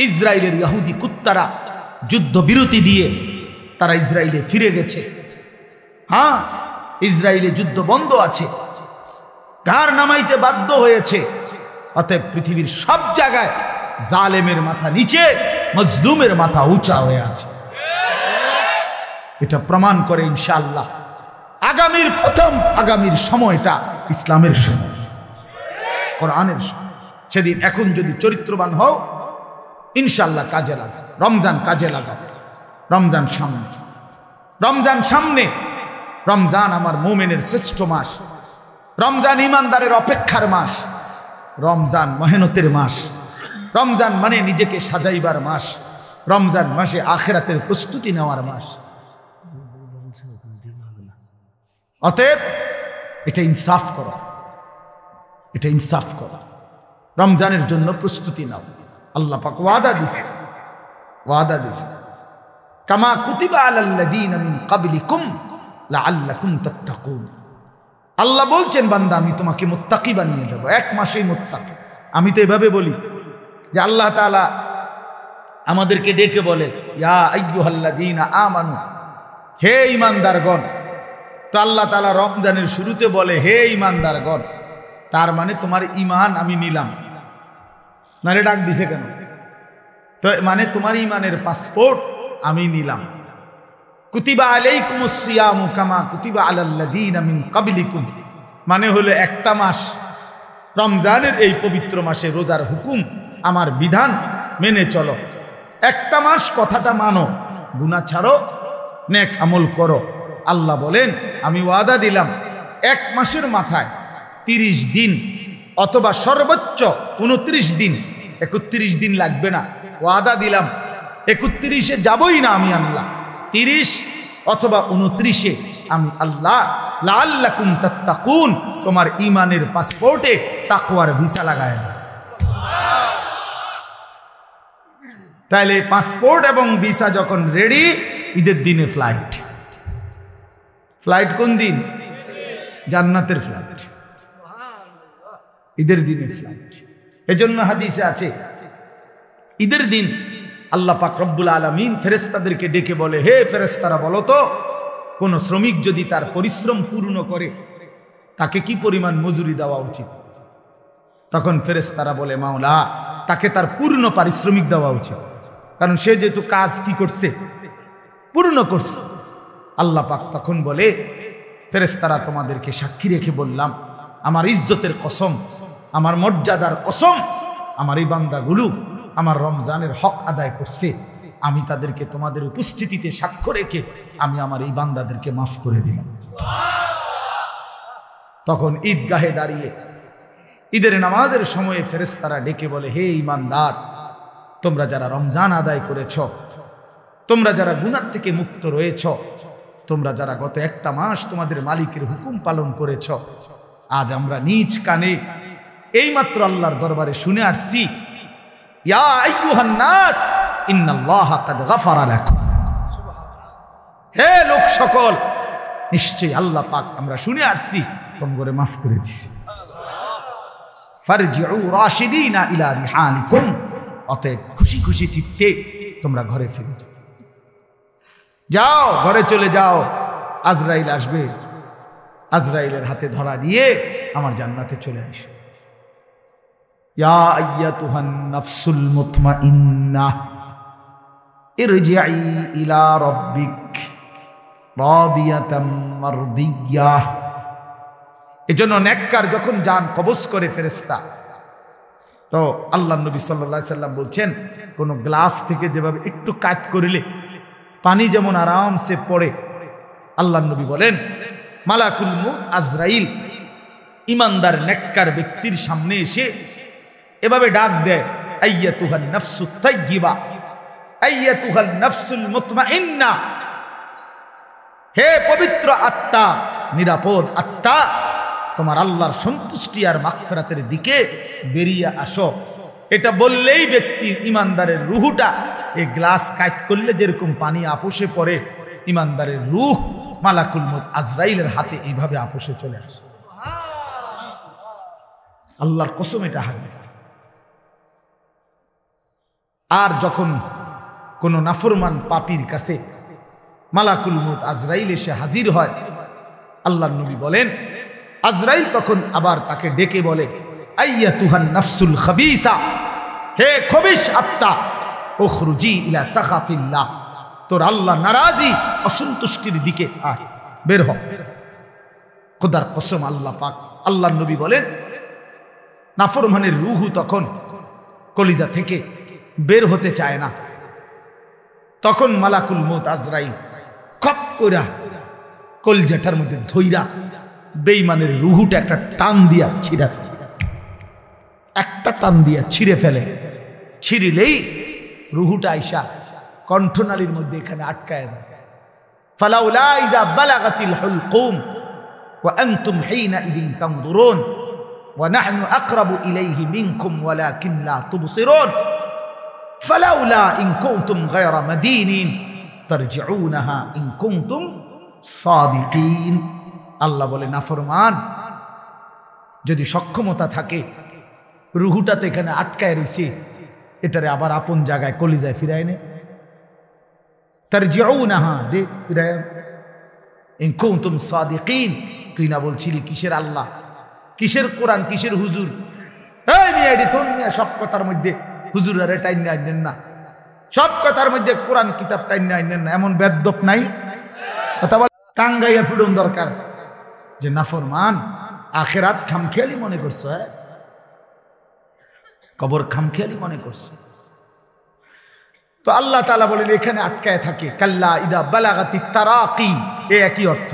ইসরায়েলের ইহুদি কুত্তারা যুদ্ধ বিরতি দিয়ে তারা ইসরায়েলে ফিরে গেছে। হ্যাঁ, ইসরায়েলে যুদ্ধ বন্ধ আছে, ঘাড় নামাইতে বাধ্য হয়েছে। অতএব পৃথিবীর সব জায়গায় জালেমের মাথা নিচে, মজলুমের মাথা উঁচা হয়ে আছে। এটা প্রমাণ করে ইনশাআল্লাহ আগামীর সময়টা ইসলামের সময়, কোরআনের সময়। সেদিন এখন যদি চরিত্রবান হও ইনশাআল্লাহ কাজে লাগা, রমজান কাজে লাগা, রমজান সামনে, রমজান আমার মুমিনের শ্রেষ্ঠ মাস, রমজান ইমানদারের অপেক্ষার মাস, রমজান মেহনতের মাস, রমজান মানে নিজেকে সাজাইবার মাস, রমজান মাসে আখিরাতের প্রস্তুতি নেওয়ার মাস। অতএব এটা ইনসাফ করো, রমজানের জন্য প্রস্তুতি নাও। আল্লাহ পাক ওয়াদা দিছে কামা কুতিবা আলাল্লাযীনা মিন ক্বাবলিকুম লাআল্লাকুম তাত্তাকুন। আল্লাহ বলছেন বান্দা আমি তোমাকে মুত্তাকি বানিয়ে দেব, এক মাসেই মুত্তাকি। আমি তো এভাবে বলি যে আল্লাহ তাআলা আমাদেরকে ডেকে বলে ইয়া আইয়ুহাল্লাযীনা আমানু, হে ঈমানদারগণ। তো আল্লাহ তাআলা রমজানের শুরুতে বলে হে ঈমানদারগণ, তার মানে তোমার ঈমান আমি নিলাম না, রে ডাক দিছে কেন? তো মানে তোমার ঈমানের পাসপোর্ট আমি নিলাম। কুতিবা আলাইকুমুস সিয়ামু কামা কুতিবা আলাল্লাযীনা মিন ক্বাবলিকুম, মানে হলো একটা মাস, রমজানের এই পবিত্র মাসে রোজার হুকুম, আমার বিধান মেনে চলো। একটা মাস কথাটা মানো, গুনাহ ছাড়ো, নেক আমল করো। আল্লাহ বলেন আমি ওয়াদা দিলাম এক মাসের মাথায় 30 দিন অথবা সর্বোচ্চ 29 দিন, 31 দিন লাগবে না, ওয়াদা দিলাম 31-এ যাবই না আমি আল্লাহ, 30 অথবা 29-এ আমি আল্লাহ লাআল্লাকুম তাত্তাকুন, তোমার ঈমানের পাসপোর্টে তাকওয়ার ভিসা লাগায় না। তাইলে পাসপোর্ট এবং ভিসা যখন রেডি, ঈদের দিনে ফ্লাইট কোন দিন? জান্নাতের ফ্লাইট, ঈদের দিনে ফ্লাইট। এজন্য হাদিসে আছে ঈদের দিন আল্লাহ পাক রব্বুল আলামিন ফেরেশতাদেরকে ডেকে বলে হে ফেরেশতারা বলো তো, কোন শ্রমিক যদি তার পরিশ্রম পূর্ণ করে তাকে কি পরিমাণ মজুরি দেওয়া উচিত? তখন ফেরেশতারা বলে মাওলা, তাকে তার পূর্ণ পারিশ্রমিক দেওয়া উচিত, কারণ সে যেহেতু কাজ কি করছে, পূর্ণ করছে। আল্লাহ পাক তখন বলে ফেরেশতারা তোমাদেরকে সাক্ষী রেখে বললাম, আমার ইজ্জতের কসম, আমার মর্যাদার কসম, আমার এই বান্দাগুলো আমার রমজানের হক আদায় করছে, আমি তাদেরকে তোমাদের উপস্থিতিতে সাক্ষ্য রেখে আমি আমার এই বান্দাদেরকে মাফ করে দিলাম। তখন ঈদগাহে দাঁড়িয়ে ঈদের নামাজের সময়ে ফেরেশতারা ডেকে বলে হে ঈমানদার, তোমরা যারা রমজান আদায় করেছ, তোমরা যারা গুনাহ থেকে মুক্ত রয়েছ, তোমরা যারা গত একটা মাস তোমাদের মালিকের হুকুম পালন করেছ, আজ আমরা নিজ কানে এইমাত্র আল্লাহর দরবারে শুনে আসছি, ইয়া আইয়ুহান নাস ইন্নাল্লাহা কাদ গাফারা লাকুম। হে লোক সকল, নিশ্চয়ই আল্লাহ পাক আমরা শুনে আসছি তোমরা মাফ করে দিছি। ফারজিউ রাশিদিনা ইলা রিহালিকুম, অতএব খুশি খুশি চিত্তে তোমরা ঘরে ফিরে যাও, যাও ঘরে চলে যাও। আজরাইল আসবে, আজরাইলের হাতে ধরা দিয়ে আমার জান্নাতে চলে আসো। ইয়া আইয়াতুহান নাফসুল মুতমাইন্নাহ ইরজিই ইলা রাব্বিক রাদিয়াতাম মারদিয়াহ। এজন্য নেককার যখন জান কবজ করে ফেরেশতা, তো আল্লাহ নবী সাল্লাল্লাহু আলাইহি সাল্লাম বলছেন, কোন গ্লাস থেকে যেভাবে একটু কাট করিলে পানি যেমন আরামসে পড়ে, আল্লাহ নবী বলেন মালাকুল মউত আজরাইল ইমানদার নেককার ব্যক্তির সামনে এসে এভাবে ডাক দেয়, আইয়াতুহান নাফসুত তাইয়্যিবা আইয়াতুহান নাফসুল মুতমাইন্না, হে পবিত্র আত্মা, নিরাপদ আত্মা, তোমার আল্লাহর সন্তুষ্টি আর মাগফিরাতের দিকে বেরিয়ে আসো। এটা বললেই ব্যক্তির ইমানদারের রুহটা এই গ্লাস কাট করলে যেরকম পানি আপোষে পড়ে, ইমানদারের রূহ মালাকুল মউত আজরাইলের হাতে এইভাবে আপোষে চলে আসে। আল্লাহর কসম, এটা হাদিস। আর যখন কোন নাফরমান পাপীর কাছে মালাকুল মউত আজরাইল এসে হাজির হয়, আল্লাহর নবী বলেন আজরাইল তখন আবার তাকে ডেকে বলে, আইয়াতুহান নাফসুল খাবিসা, হে খবিশ আত্মা, উখরুজি ইলা সাখাতিল্লাহ, তোর আল্লাহ নারাজি অসন্তুষ্টির দিকে আয়, বের হ। খোদার কসম, আল্লাহ পাক, আল্লাহর নবী বলেন নাফরমানের রূহ তখন কলিজা থেকে বের হতে চায় না। তখন মালাকুল মউত আজরাইল খপ কইরা কলিজাটার মধ্যে ধইরা বেঈমানের রূহটা একটা টান দিয়া ছিঁড়ে ফেলে, একটা টান দিয়া ছিঁড়ে ফেলে। ছিঁড়িলেই রূহটা আইসা কণ্ঠনালীর মধ্যে এখানে আটকায় যায়। ফালাউলা ইযা বালাগাতিল হুলকুম ওয়া আনতুম হিনাইযিন তানজুরুন ওয়া নাহনু আকরাবু ইলাইহি মিনকুম ওয়ালাকিন লা তুবসিরুন ফালাউলা ইন কুনতুম গায়রা মাদিনিন তারজিউনাহা ইন কুনতুম সাদিকিন। আল্লাহ বলে, নাফরমান যদি সক্ষমতা থাকে, রুহুটাতে এখানে আটকায় রইছে, এটারে আবার আপন জায়গায় কলিজায় ফিরায় নে, তারজিউনাহা দে ফিরায়, ইন কুনতুম সাদিকিন। তুই না বলছিলি কিসের আল্লাহ, কিসের কোরআন, কিসের হুজুর? এই মিয়া, এটি তোর মিয়া সব কথার মধ্যে হুজুর আরে টাইনে আইনেন না, সব কথার মধ্যে কোরআন কিতাব টাইনে আইনেন না, এমন বেদ্যপ নাই? কথা বল, টাঙ্গাইয়া ফিরুন দরকার। যে নাফরমান আখেরাত খামখেয়ালি মনে করছো, কবর খামখেয়ালি মনে করছো। তো আল্লাহ তাআলা বলেন এখানে আটকায় থাকে, কাল্লা ইদা বালাগাতিত তারাকি, এ একই অর্থ।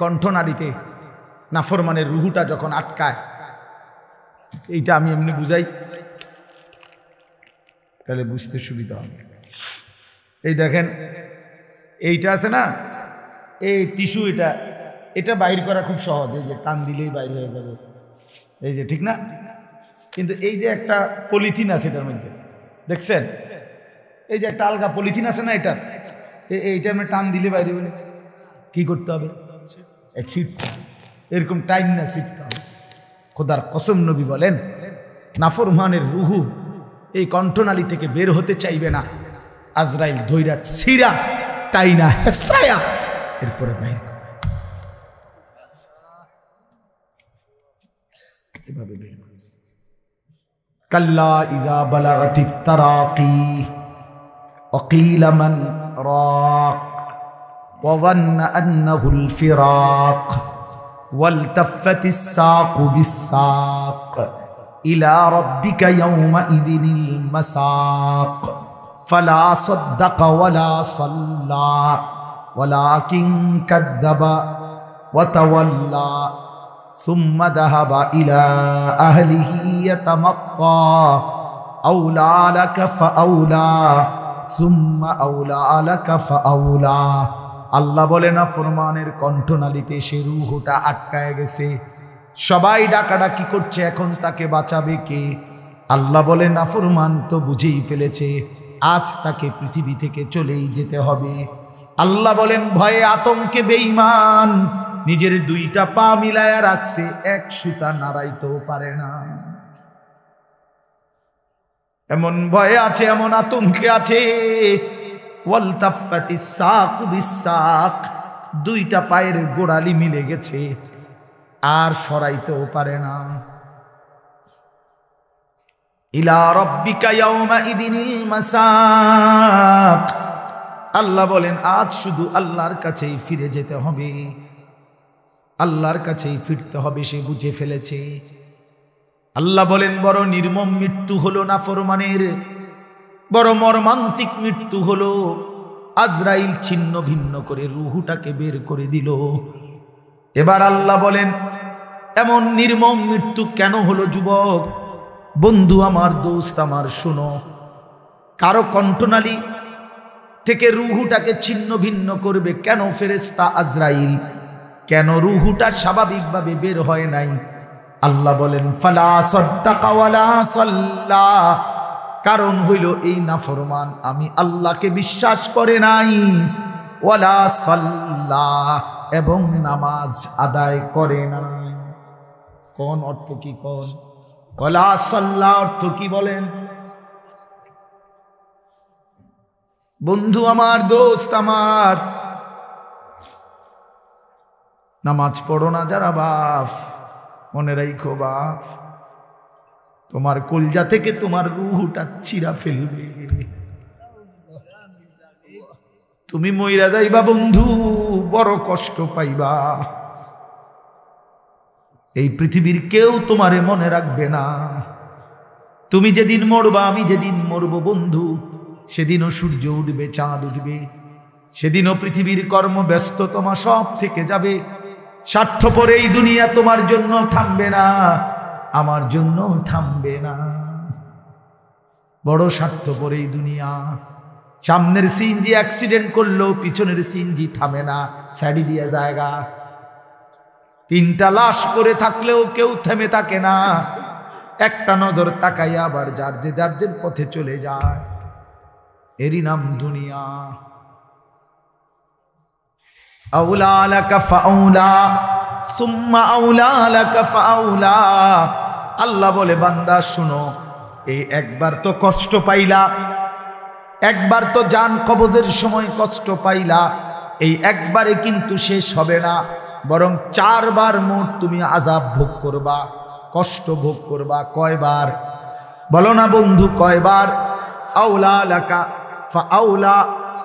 কণ্ঠনালীতে নাফরমানের রুহুটা যখন আটকায়, এইটা আমি এমনি বুঝাই তাহলে বুঝতে সুবিধা হবে। এই দেখেন, এইটা আছে না, এই টিস্যু, এটা বাইর করা খুব সহজ, এই যে টান দিলেই বাইর হয়ে যাবে, এই যে, ঠিক না? কিন্তু এই যে একটা পলিথিন আছে এটার মধ্যে, দেখছেন? এই যে একটা আলগা পলিথিন আছে না, এইটা আমি টান দিলে বাইরে হলে কি করতে হবে? ছিটতে, এরকম টাইম না ছিটতে হবে। খোদার কসম, নবী বলেন নাফরমানের রুহু এই কণ্ঠনালী থেকে বের হতে চাইবে না, আজরাইল ধইরা ছিঁড়া টাইনা হেসায়া এরপরে বাইর করে, এভাবে বের করে। কাল্লা ইযা বালাগাতিত তারাকি ওয়াকিলা মান রাক ওয়া যান্না আন্নাহুল ফিরাক ওয়ালতাফাতিস সাকু বিস-সাক ইলা রাব্বিকা ইয়াওমাইযিনিল মাসাক ফালা সাদ্দাকা ওয়ালা সাল্লা ওয়ালাকিন কাযযাবা ওয়া তাওয়াল্লা সুম্মা যাহাবা ইলা আহলিহি ইয়াতামাক্কা আওলা লাকা ফাআওলা সুম্মা আওলা লাকা ফাআওলা। আল্লাহ বলে না ফরমানের কণ্ঠনালীতে সে রূহটা আটকায় গেছে, সবাই ডাকাডাকি করছে, এখন তাকে বাঁচাবে কে? আল্লাহ বলে না ফরমান তো বুঝেই ফেলেছে আজ তাকে পৃথিবী থেকে চলেই যেতে হবে। আল্লাহ বলেন ভয়ে আতঙ্কে বেঈমান নিজের দুইটা পা মিলায়া রাখছে, এক সুতা নাড়াইতেও পারে না। এমন ভয়ে আছে, এমন আতঙ্কে আছে। ওয়ালতাফাতিস সাকু বিসাক, দুইটা পায়ের গোড়ালি মিলে গেছে, আর সরাইতেও পারে না। ইলা রাব্বিকা ইয়াউমা ইদিনিল মাসাক, আল্লাহ বলেন আজ শুধু আল্লাহর কাছেই ফিরে যেতে হবে, আল্লাহর কাছেই ফিরতে হবে, সে বুঝে ফেলেছে। আল্লাহ বলেন বড় নির্মম মৃত্যু হলো নাফরমানের, বড় মর্মান্তিক মৃত্যু হলো। আজরাইল ছিন্ন ভিন্ন করে রূহটাকে বের করে দিল। এবার আল্লাহ বলেন এমন নির্মম মৃত্যু কেন হলো যুবক? বন্ধু আমার, দোস্ত আমার, শোনো, কারো কণ্ঠনালী থেকে রূহটাকে ছিন্ন ভিন্ন করবে কেন ফেরেশতা আজরাইল? কেন রূহটা স্বাভাবিকভাবে বের হয় নাই? আল্লাহ বলেন ফালা সাদ্দাকা ওয়ালা সাল্লা, কারণ হইল এই নাফরমান আমি আল্লাহকে বিশ্বাস করে নাই, ওয়ালা সাল্লা, এবং নামাজ আদায় করে নাই। কোন অর্থ কি? কোন ওয়ালা সাল্লা অর্থ কি বলেন? বন্ধু আমার, দোস্ত আমার, নামাজ পড়ো না যারা বাপ, মনে রাখো বাপ, তোমার কলজা থেকে তোমার রূহটা চিরা ফেলবে, তুমি মইরা যাইবা বন্ধু, বড় কষ্ট পাইবা। এই পৃথিবীর কেউ তোমারে মনে রাখবে না। তুমি যেদিন মরবা, আমি যেদিন মরব বন্ধু, সেদিনও সূর্য উঠবে, চাঁদ উঠবে, সেদিনও পৃথিবীর কর্মব্যস্ত তোমার সব থেকে যাবে। স্বার্থপর এই দুনিয়া তোমার জন্য থামবে না, আমার জন্য থামবে না। বড় স্বার্থপর এই দুনিয়া। সামনের সিএনজি অ্যাক্সিডেন্ট করলেও পিছনের সিএনজি থামে না, সাইডে দিয়ে জায়গা। তিনটা লাশ পড়ে থাকলেও কেউ থেমে থাকে না, একটা নজর তাকাইয়া আবার যার যে পথে চলে যায়। এরই নাম দুনিয়া। আউলা লাকা ফাউলা সুম্মা আউলা লাকা ফাউলা। আল্লাহ বলে বান্দা শুনো, এই একবার তো কষ্ট পাইলা, একবার তো জান কবজের সময় কষ্ট পাইলা, এই একবারে কিন্তু শেষ হবে না, বরং 4 বার মোট তুমি আযাব ভোগ করবা, কষ্ট ভোগ করবা। কয়বার বলো না বন্ধু, কয়বার? আউলা লাকা ফাউলা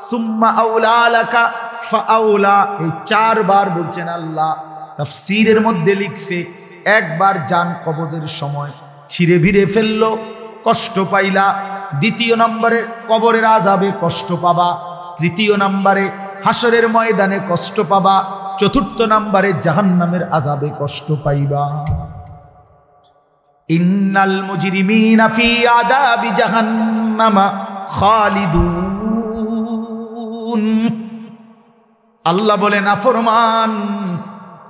সুম্মা আউলা লাকা ফাউলা, এই 4 বার বলছেন আল্লাহ। তাফসীরের মধ্যে লিখছে একবার জান কবজের সময় ছিঁড়ে ভিড়ে ফেললো, কষ্ট পাইলা। দ্বিতীয় নম্বরে কবরের আযাবে কষ্ট পাবা। তৃতীয় নম্বরে হাসরের ময়দানে কষ্ট পাবা। চতুর্থ নম্বরে জাহান্নামের আযাবে কষ্ট পাইবা। ইন্নাল মুজরিমিনা ফি আযাবি জাহান্নামা খালিদুন। আল্লাহ বলে নাফরমান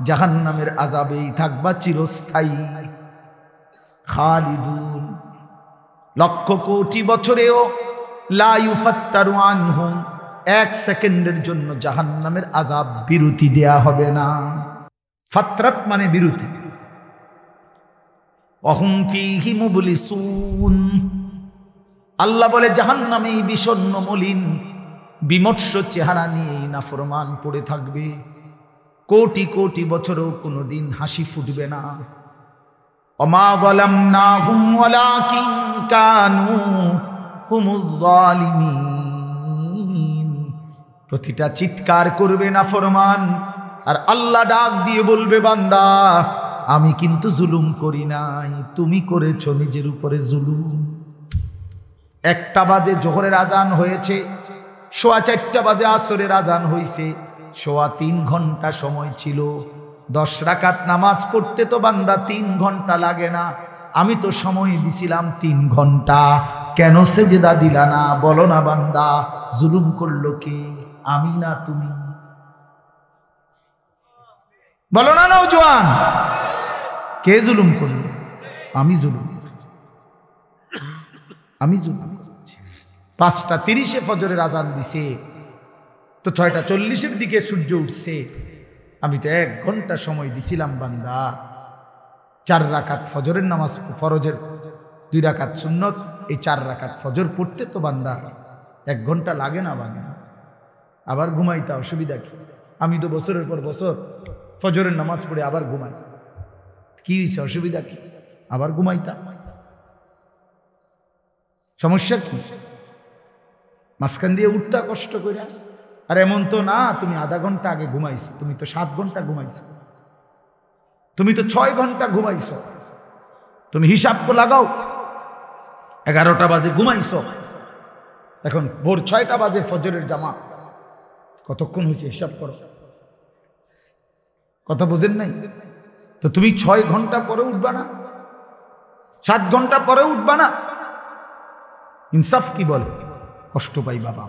জাহান্নামের আযাবেই থাকবা চিরস্থায়ী। খালিদুন, লক্ষ কোটি বছরেও লা ইউফাত্তারু আনহুম, 1 সেকেন্ডের জন্য জাহান্নামের আযাব বিরতি দেয়া হবে না। ফাতরাত মানে বিরতি। ওয়াহুম ফীহি মুবলিসুন। আল্লাহ বলে জাহান্নামে এই বিষণ্ণ মলিন বিমর্ষ চেহারা নিয়েই নাফরমান পড়ে থাকবে। কোটি কোটি বছরও কোনোদিন হাসি ফুটবে না। ওমা যালামনাহুম ওয়ালাকিন কানু হুমুজ যালিমিন। প্রতিটা চিৎকার করবে নাফরমান, আর আল্লাহ ডাক দিয়ে বলবে বান্দা আমি কিন্তু জুলুম করি নাই, তুমি করেছো নিজের উপরে জুলুম। 1টা বাজে জোহরের আজান হয়েছে, 4:15 বাজে আসরের আজান হয়েছে, 3.25 ঘন্টা সময় ছিল। 10 রাকাত নামাজ পড়তে তো বান্দা 3 ঘন্টা লাগে না, আমি তো সময় দিছিলাম 3 ঘন্টা, কেন সেজদা দিলা না? বলো না বান্দা, জুলুম করলো কে? আমি না তুমি? বলো না নওজোয়ান, কে জুলুম করলো? আমি জুলুম, আমি জুলুম। 5:30 ফজরের আজান দিছে, তো 6:40 দিকে সূর্য উঠছে। আমি তো 1 ঘন্টা সময় দিছিলাম বান্দা। 4 রাকাত ফজরের নামাজ, ফরজের 2 রাকাত সুন্নত, এই 4 রাকাত ফজর পড়তে তো বান্দা 1 ঘন্টা লাগে না বান্দা। আবার ঘুমাইতে অসুবিধা কি? আমি তো বছরের পর বছর ফজরের নামাজ পড়ে আবার ঘুমাই, কি হয়েছে? অসুবিধা কি? আবার ঘুমাইতা, সমস্যা কি? মাঝখান দিয়ে উঠতা কষ্ট করে। আর এমন তো না তুমি আধা ঘন্টা আগে ঘুমাইছো, তুমি তো 7 ঘন্টা ঘুমাইছো, তুমি তো 6 ঘন্টা ঘুমাইছো। তুমি হিসাব তো লাগাও, 11টা বাজে ঘুমাইছো, এখন ভোর 6টা বাজে ফজরের জামা, কতক্ষণ হয়েছে হিসাব করো। কথা বোঝেন নাই? তো তুমি 6 ঘন্টা পরে উঠবা না? 7 ঘন্টা পরে উঠবা না? ইনসাফ কি বলে? কষ্ট পাই বাবা,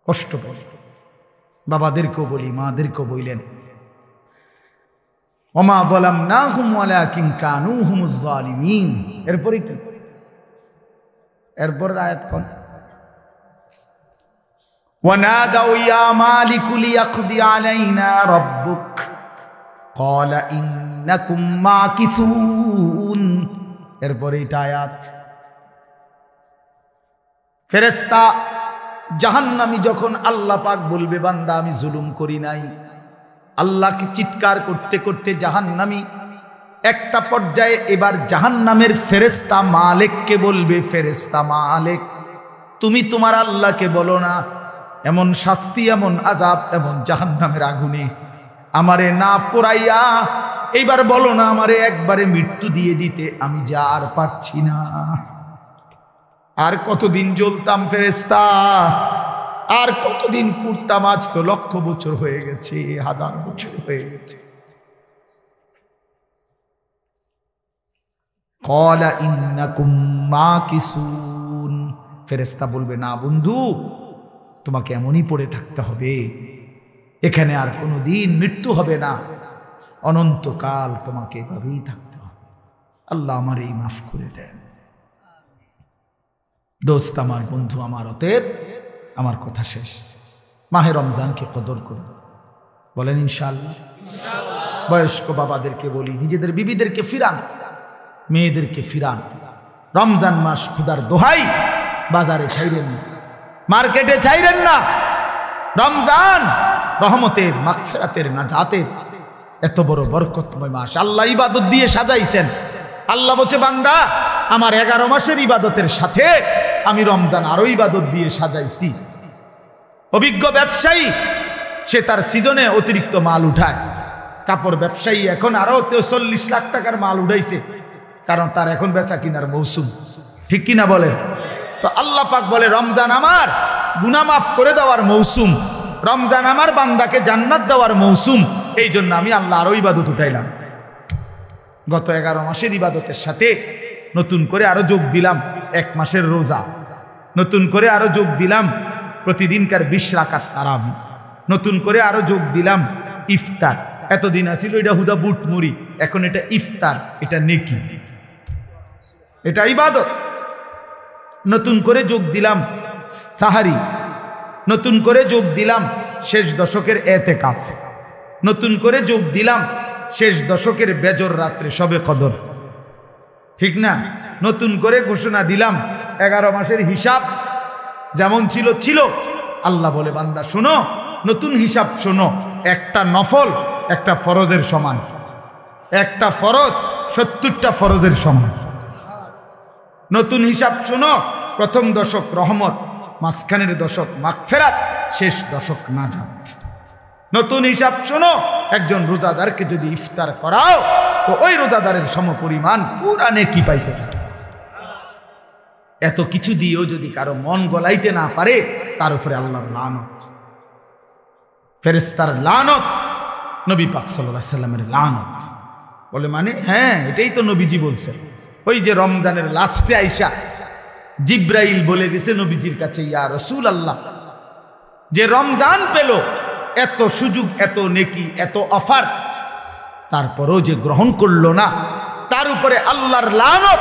কষ্ট পাই। বাবাদেরকেও বলি, মাদেরকেও বললেন, ওমা যালামনাহুম ওয়ালাকিন কানু হুমুজ জালিমিন। এরপরে কি? এরপর আয়াত কোন? ওয়ানাদাউ ইয়া মালিকু লিয়াকদি আলাইনা রাব্বুক ক্বালা ইন্নাকুম মাকিসুন। এরপরে এটা আয়াত। ফেরেশতা জাহান্নামী যখন আল্লাহ পাক বলবে বান্দা আমি জুলুম করি নাই, আল্লাহকে চিৎকার করতে করতে জাহান্নামী একটা পর্যায়ে এবার জাহান্নামের ফেরেশতা মালিককে বলবে, ফেরেশতা মালিক তুমি তোমার আল্লাহকে বলো না এমন শাস্তি, এমন আযাব, এমন জাহান্নামের আগুনে আমারে না পোড়াইয়া এইবার বলো না আমারে একবারে মৃত্যু দিয়ে দিতে, আমি যা আর পারছি না। আর কতদিন জ্বলতাম ফেরেশতা, আর কতদিন পুড়তাম? আজ তো 1,00,000 বছর হয়ে গেছে, 1000 বছর হয়ে গেছে। ক্বালা ইন্নাকুম মাকিসুন। ফেরেশতা বলবে না বন্ধু, তোমাকে এমনই পড়ে থাকতে হবে, এখানে আর কোনোদিন মৃত্যু হবে না, অনন্তকাল তোমাকে এভাবেই থাকতে হবে। আল্লাহ আমার এই মাফ করে দেন। দোস্ত আমার, বন্ধু আমার, অতএব আমার কথা শেষ। মাহে রমজানকে কদর করুন, বলেন ইনশাআল্লাহ। বয়স্ক বাবাদেরকে বলি, নিজেদের বিবিদেরকে ফিরান, মেয়েদেরকে ফিরান। রমজান মাস খুদার দোহাই বাজারে ছাইরেন না, মার্কেটে ছাইরেন না। রমজান রহমতের, মাগফিরাতের, নাজাতের এত বড় বরকতময় মাস আল্লাহ ইবাদত দিয়ে সাজাইছেন। আল্লাহ বলছে বান্দা আমার 11 মাসের ইবাদতের সাথে আমি রমজান আরো ইবাদত দিয়ে সাজাইছি। অভিজ্ঞ ব্যবসায়ী সে তার সিজনে অতিরিক্ত মাল উঠায়। কাপড় ব্যবসায়ী এখন আরো 40 লাখ টাকার মাল উঠাইছে, কারণ তার এখন বেচা কিনার মৌসুম, ঠিক কিনা বলেন? তো আল্লাহ পাক বলে রমজান আমার গুনাহ মাফ করে দেওয়ার মৌসুম, রমজান আমার বান্দাকে জান্নাত দেওয়ার মৌসুম। এই জন্য আমি আল্লাহ আরো ইবাদত উঠাইলাম। গত 11 মাসের ইবাদতের সাথে নতুন করে আরো যোগ দিলাম 1 মাসের রোজা, নতুন করে আরো যোগ দিলাম প্রতিদিনকার 20 রাকাত তারাবি, নতুন করে আরো যোগ দিলাম ইফতার। এতদিন আছিল এটা হুদা বুট মুড়ি, এখন এটা ইফতার, এটা নেকি, এটা ইবাদত। নতুন করে যোগ দিলাম সাহারি, নতুন করে যোগ দিলাম শেষ দশকের এতেকাফ, নতুন করে যোগ দিলাম শেষ দশকের বেজর রাত্রে শবে কদর, ঠিক না? নতুন করে ঘোষণা দিলাম 11 মাসের হিসাব যেমন ছিল ছিল। আল্লাহ বলে বান্দা শোনো, নতুন হিসাব শোনো, একটা নফল একটা ফরজের সমান, একটা ফরজ 70টা ফরজের সমান। নতুন হিসাব শোনো, প্রথম দশক রহমত, মাঝখানের দশক মাগফিরাত, শেষ দশক নাজাত। নতুন হিসাব শোনো, একজন রোজাদারকে যদি ইফতার করাও তো ওই রোজাদারের সমপরিমাণ পুরা নেকি পাইতে থাকে। এত কিছু দিয়েও যদি কারো মন গলাইতে না পারে, তার উপরে আল্লাহর লানত, ফেরেশতার লানত, নবী পাক সাল্লাল্লাহু আলাইহি সাল্লামের লানত। বলে মানে হ্যাঁ, এটাই তো নবীজি বলছেন। ওই যে রমজানের লাস্টে আইসা জিব্রাইল বলে গেছে নবীজির কাছে, ইয়া রাসূলুল্লাহ, যে রমজান পেল এত সুযোগ, এত নেকি, এত অফার, তারপরও যে গ্রহণ করলো না, তার উপরে আল্লাহর লানত,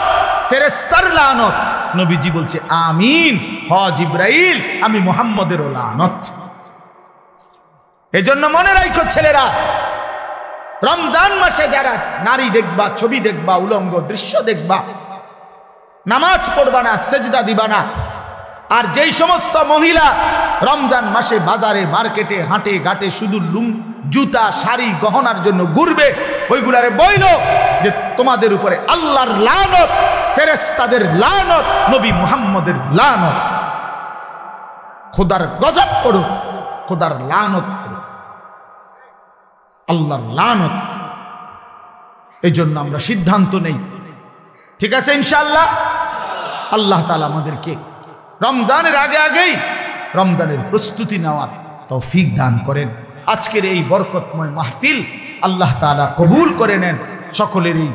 ফেরেশতার লানত। নবীজি বলছে আমিন, হ জিবরাইল, আমি মুহাম্মদেরও লানত। এজন্য মনে রাখো ছেলেরা, রমজান মাসে যারা নারী দেখবা, ছবি দেখবা, উলঙ্গ দৃশ্য দেখবা, নামাজ পড়বা না, সেজদা দিবা না। আর যেই সমস্ত মহিলা রমজান মাসে বাজারে মার্কেটে হাটে ঘাটে শুধু জুতা শাড়ি গহনার জন্য ঘুরবে, ওইগুলারে বইল যে তোমাদের উপরে আল্লাহর লানত, ফেরেশতাদের লানত, নবী মুহাম্মদের লানত। খোদার গজব করো, খোদার লানত করো, আল্লাহর লানত। এই জন্য আমরা সিদ্ধান্ত নেই, ঠিক আছে ইনশাআল্লাহ। আল্লাহ তাআলা আমাদেরকে রমজানের আগেই রমজানের প্রস্তুতি নেওয়ার তৌফিক দান করেন। আজকের এই বরকতময় মাহফিল আল্লাহ তাআলা কবুল করে নেন। সকলেরই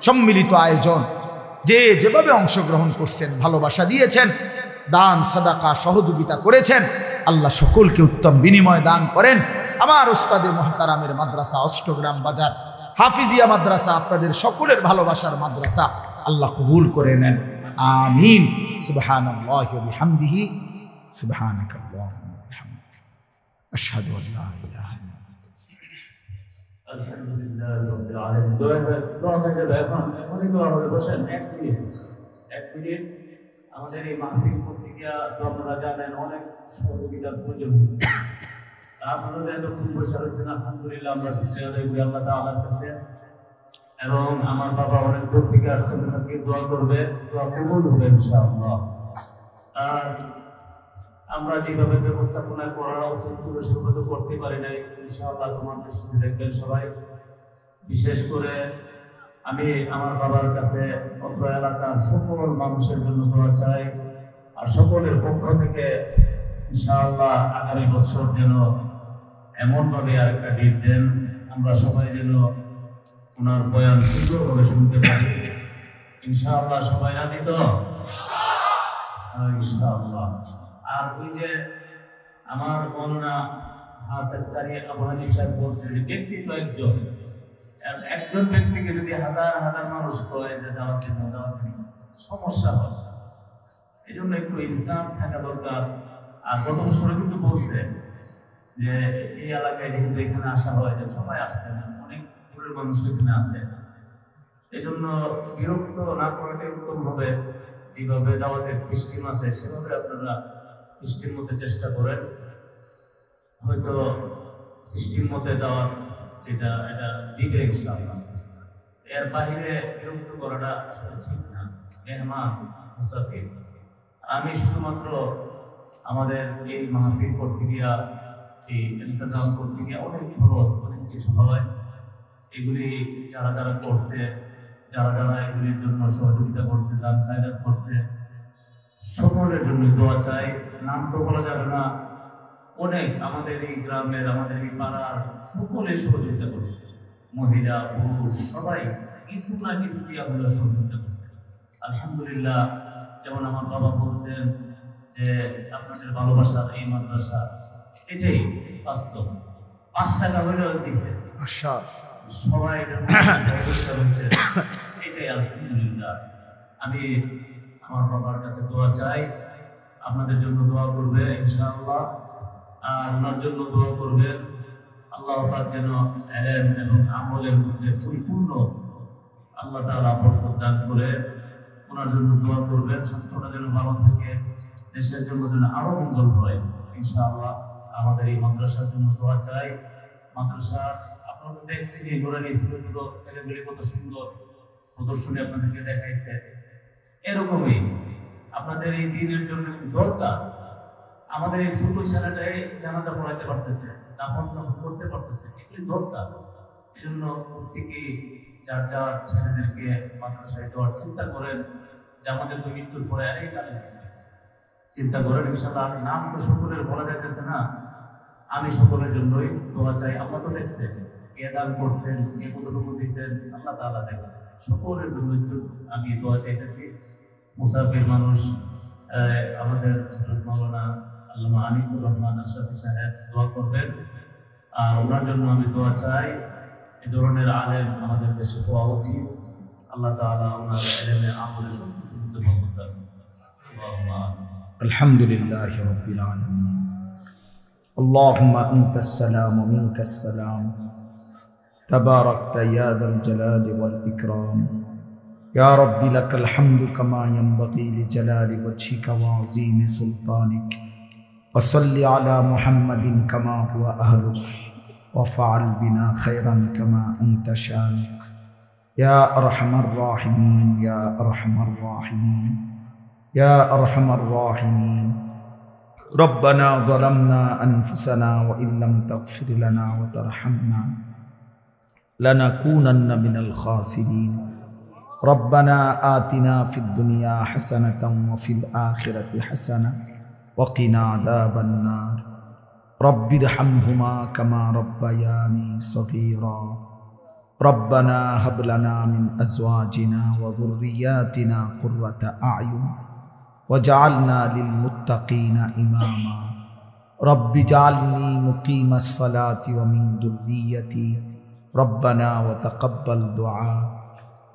সম্মিলিত আয়োজন, যে যেভাবে অংশগ্রহণ করছেন, ভালোবাসা দিয়েছেন, দান সাদাকা সহযোগিতা করেছেন, আল্লাহ সকলকে উত্তম বিনিময় দান করেন। আমার উস্তাদে মুহতারামের মাদ্রাসা অষ্টগ্রাম বাজার হাফিজিয়া মাদ্রাসা আপনাদের সকলের ভালোবাসার মাদ্রাসা, আল্লাহ কবুল করে নেন। আমিন। সুবহানাল্লাহি ওয়া বিহামদিহি, সুবহানাকাল্লাহুম্মা ওয়া বিহামদিকা, আশহাদু আল লা ইলাহা ইল্লা আনতা। আলহামদুলিল্লাহ রাব্বিল আলামিন। দোয়া হয়ে যাবে এখন, এখনই দোয়া হবে। বসেন, এক মিনিট। আমাদের এই মাহফিল পত্রিকা তো আপনারা জানেন অনেক সহযোগিতার প্রয়োজন হচ্ছে। আপনারা এতক্ষণ বসে রয়েছেন, আলহামদুলিল্লাহ আমরা শুকরিয়া আদায় করি আল্লাহ তাআলার কাছে। এবং আমার বাবা অনেক দূর থেকে আসছেন, সাথে দোয়া করবে, দোয়া কবুল হবে ইনশাআল্লাহ। আর আমরা যেভাবে ব্যবস্থাপনা করা উচিত ছিল সেভাবে তো করতে পারি নাই। ইনশাআল্লাহ তোমার দৃষ্টিতে দেখবেন সবাই। বিশেষ করে আমি আমার বাবার কাছে অত্র এলাকার সকল মানুষের জন্য দোয়া চাই, আর সকলের পক্ষ থেকে ইনশাআল্লাহ আগামী বছর যেন এমনভাবে আরেকটা ডেট দেন, আমরা সবাই যেন ওনার বয়ান সুন্দরভাবে শুনতে পারি। ইনশাআল্লাহ সবাই রাজি তো? ইনশাআল্লাহ। আর ওই যে আমার মৌলানা হাফেজ কারি আবু হানিফ সাহেব বলছেন যে ব্যক্তি তো একজন ব্যক্তিকে যদি হাজার হাজার মানুষ কয় যে দাওয়াত দিন, সমস্যা হয়। এই জন্য একটু ইনসাফ থাকা দরকার। আর গত বছর কিন্তু বলছে যে এই এলাকায় যেহেতু এখানে আসা হয়, যে সবাই আসছে না, অনেক দূরের মানুষ এখানে আছে। এই জন্য বিরক্ত না করাটাই উত্তম হবে। যেভাবে দাওয়াতের সিস্টেম আছে সেভাবে আপনারা সিস্টেম মতে চেষ্টা করেন। হয়তো সিস্টেম মতে দাওয়াত যেটা এটা দিবে ইনশাআল্লাহ। এর বাইরে বিরক্ত করাটা আসলে ঠিক না। মেহমান মুসাফির, আমি শুধুমাত্র আমাদের এই মাহফিল করতে গিয়া, এই ইন্তজাম করতে গিয়া অনেক খরচ, অনেক কিছু হয়। এগুলি যারা যারা করছে, যারা যারা এগুলির জন্য সহযোগিতা করছে, দান খায়রাত করছে, সকলের জন্য দোয়া চাই। নাম তো বলা যাবে না, অনেক আমাদের এই গ্রামের, আমাদের এই পাড়ার সকলে সহযোগিতা করছে। মহিলা পুরুষ সবাই কিছু না কিছু দিয়ে আমরা সহযোগিতা করছে। আলহামদুলিল্লাহ। যেমন আমার বাবা বলছেন যে আপনাদের ভালোবাসার এই মাদ্রাসা, এটাই বাস্তব। 5 টাকা হলেও দিচ্ছে সবাই, এটাই আলহামদুলিল্লাহ। আমি আমার বাবার কাছে দোয়া চাই, আপনাদের জন্য দোয়া করবে ইনশাআল্লাহ। আর ওনার জন্য দোয়া করবেন, আল্লাহ পাক যেন ইলম এবং আমলের মধ্যে পরিপূর্ণ আল্লাহ তাআলা বরকত দান করে। ওনার জন্য দোয়া করবেন, স্বাস্থ্যটা যেন ভালো থাকে, দেশের জন্য যেন আরো মঙ্গল হয় ইনশাআল্লাহ। আমাদের এই মাদ্রাসার জন্য দোয়া চাই। মাদ্রাসা আপনারা দেখছেন এই নুরানি ছোট ছেলেগুলি কত সুন্দর প্রদর্শনী আপনাদেরকে দেখাইছে। এরকমই আপনাদের এই দিনের জন্য দরকার। আমাদের এই ছোট ছেলেটাই জানাজা পড়াইতে পারতেছে, দাফন করতে পারতেছে, এগুলি দরকার। এই জন্য প্রত্যেকেই যার যার ছেলেদেরকে মাদ্রাসায় দেওয়ার চিন্তা করেন, যে আমাদের তো মৃত্যুর পরে আরেই কাজে চিন্তা করেন ইনশাআল্লাহ। নাম তো সকলের বলা যাইতেছে না, আমি সকলের জন্যই দোয়া চাই। আল্লাহ তো দেখছেন কে দান করছেন, কে কতটুকু দিচ্ছেন, আল্লাহ তাআলা দেখছেন। সকলের জন্য আমি দোয়া চাইতেছি। মুসাফির মানুষ আমাদের মাওলানা আল্লামা আনিসুর রহমান আশরাফি সাহেব দোয়া করবেন। আর ওনার জন্য আমি দোয়া চাই। এই ধরনের আলেম আমাদের দেশে হওয়া উচিত। আল্লাহ তাআলা ওনার ইলমে আমলে সবকিছুতে বরকত দান করুন। আলহামদুলিল্লাহি রাব্বিল আলামিন। اللهم أنت السلام ومنك السلام تباركت يا ذا الجلال والإكرام يا رب لك الحمد كما ينبغي لجلال وجهك وعظيم سلطانك وصل على محمد كما هو أهلك وفعل بنا خيرا كما أنت شانك يا أرحم الراحمين يا أرحم الراحمين يا أرحم الراحمين ربنا ظلمنا أنفسنا وإن لم تغفر لنا وترحمنا لنكونن من الخاسرين ربنا آتنا في الدنيا حسنة وفي الآخرة حسنة وقنا عذاب النار رب ارحمهما كما ربياني صغيرا ربنا هب لنا من أزواجنا وذرياتنا قرة أعين وجعلنا للمتقين إماما رب اجعلني مقيم الصلاة ومن ذريتي ربنا وتقبل دعاء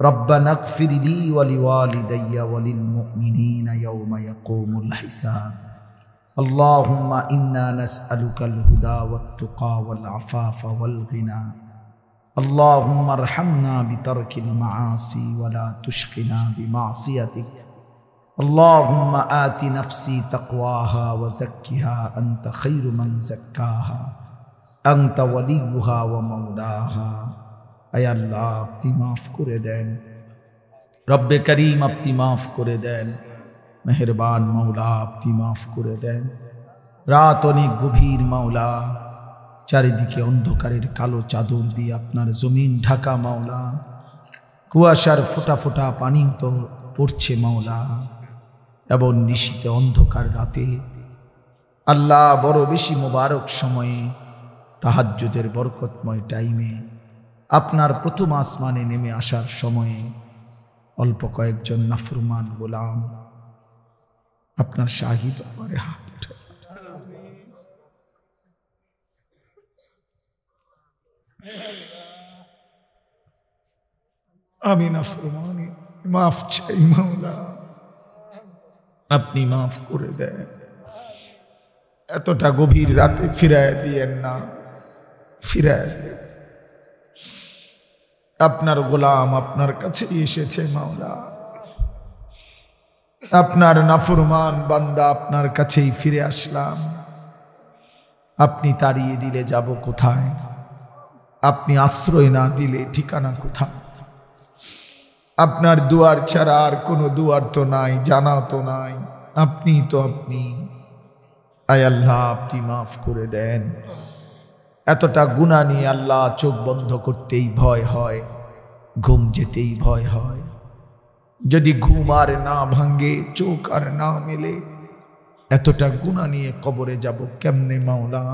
ربنا اغفر لي ولوالدي وللمؤمنين يوم يقوم الحساب اللهم إنا نسألك الهدى والتقى والعفاف والغنى اللهم ارحمنا بترك المعاصي ولا تشقنا بمعصيتك اللهم آت نفسي تقواها وزكها أنت خير من زكاها أنت وليها ومولاها أي الله আপনি মাফ করে দেন রব্বে করিম আপনি মাফ করে দেন মেহেরবান মাওলা আপনি মাফ করে দেন রাত অনেক গভীর মাওলা চারিদিকে অন্ধকারের কালো চাদর দিয়ে আপনার জমিন ঢাকা মাওলা কুয়াশার ফোঁটা ফোঁটা পানি তো পড়ছে মাওলা এবং নিশীতে অন্ধকার রাতে আল্লাহ বড় বেশি মোবারক সময়ে তাহাজ্জুদের বরকতময় টাইমে আপনার প্রথম আসমানে নেমে আসার সময়ে অল্প কয়েকজন নাফরমান গোলাম আপনার শাহী দরবারে হাত উঠে আমি নাফরমানি মাফ চাই মাওলা আপনি মাফ করে দেন এতটা গভীর রাতে ফিরায় দিয়েন না ফিরায় দিয়েন আপনার গোলাম আপনার কাছে এসেছে মাওলা আপনার নাফরমান বান্দা আপনার কাছেই ফিরে আসলাম আপনি তাড়িয়ে দিলে যাব কোথায় আপনি আশ্রয় না দিলে ঠিকানা কোথায় আপনার দুয়ার ছাড়া আর কোনো দুয়ার তো নাই জানা তো নাই আপনি তো আপনি আয় আল্লাহ আপনি মাফ করে দেন এতটা গুনাহ নিয়ে আল্লাহ চোখ বন্ধ করতেই ভয় হয় ঘুম যেতেই ভয় হয় যদি ঘুম আর না ভাঙে চোখ আর না মেলে এতটা গুনাহ নিয়ে কবরে যাব কেমনে মাওলা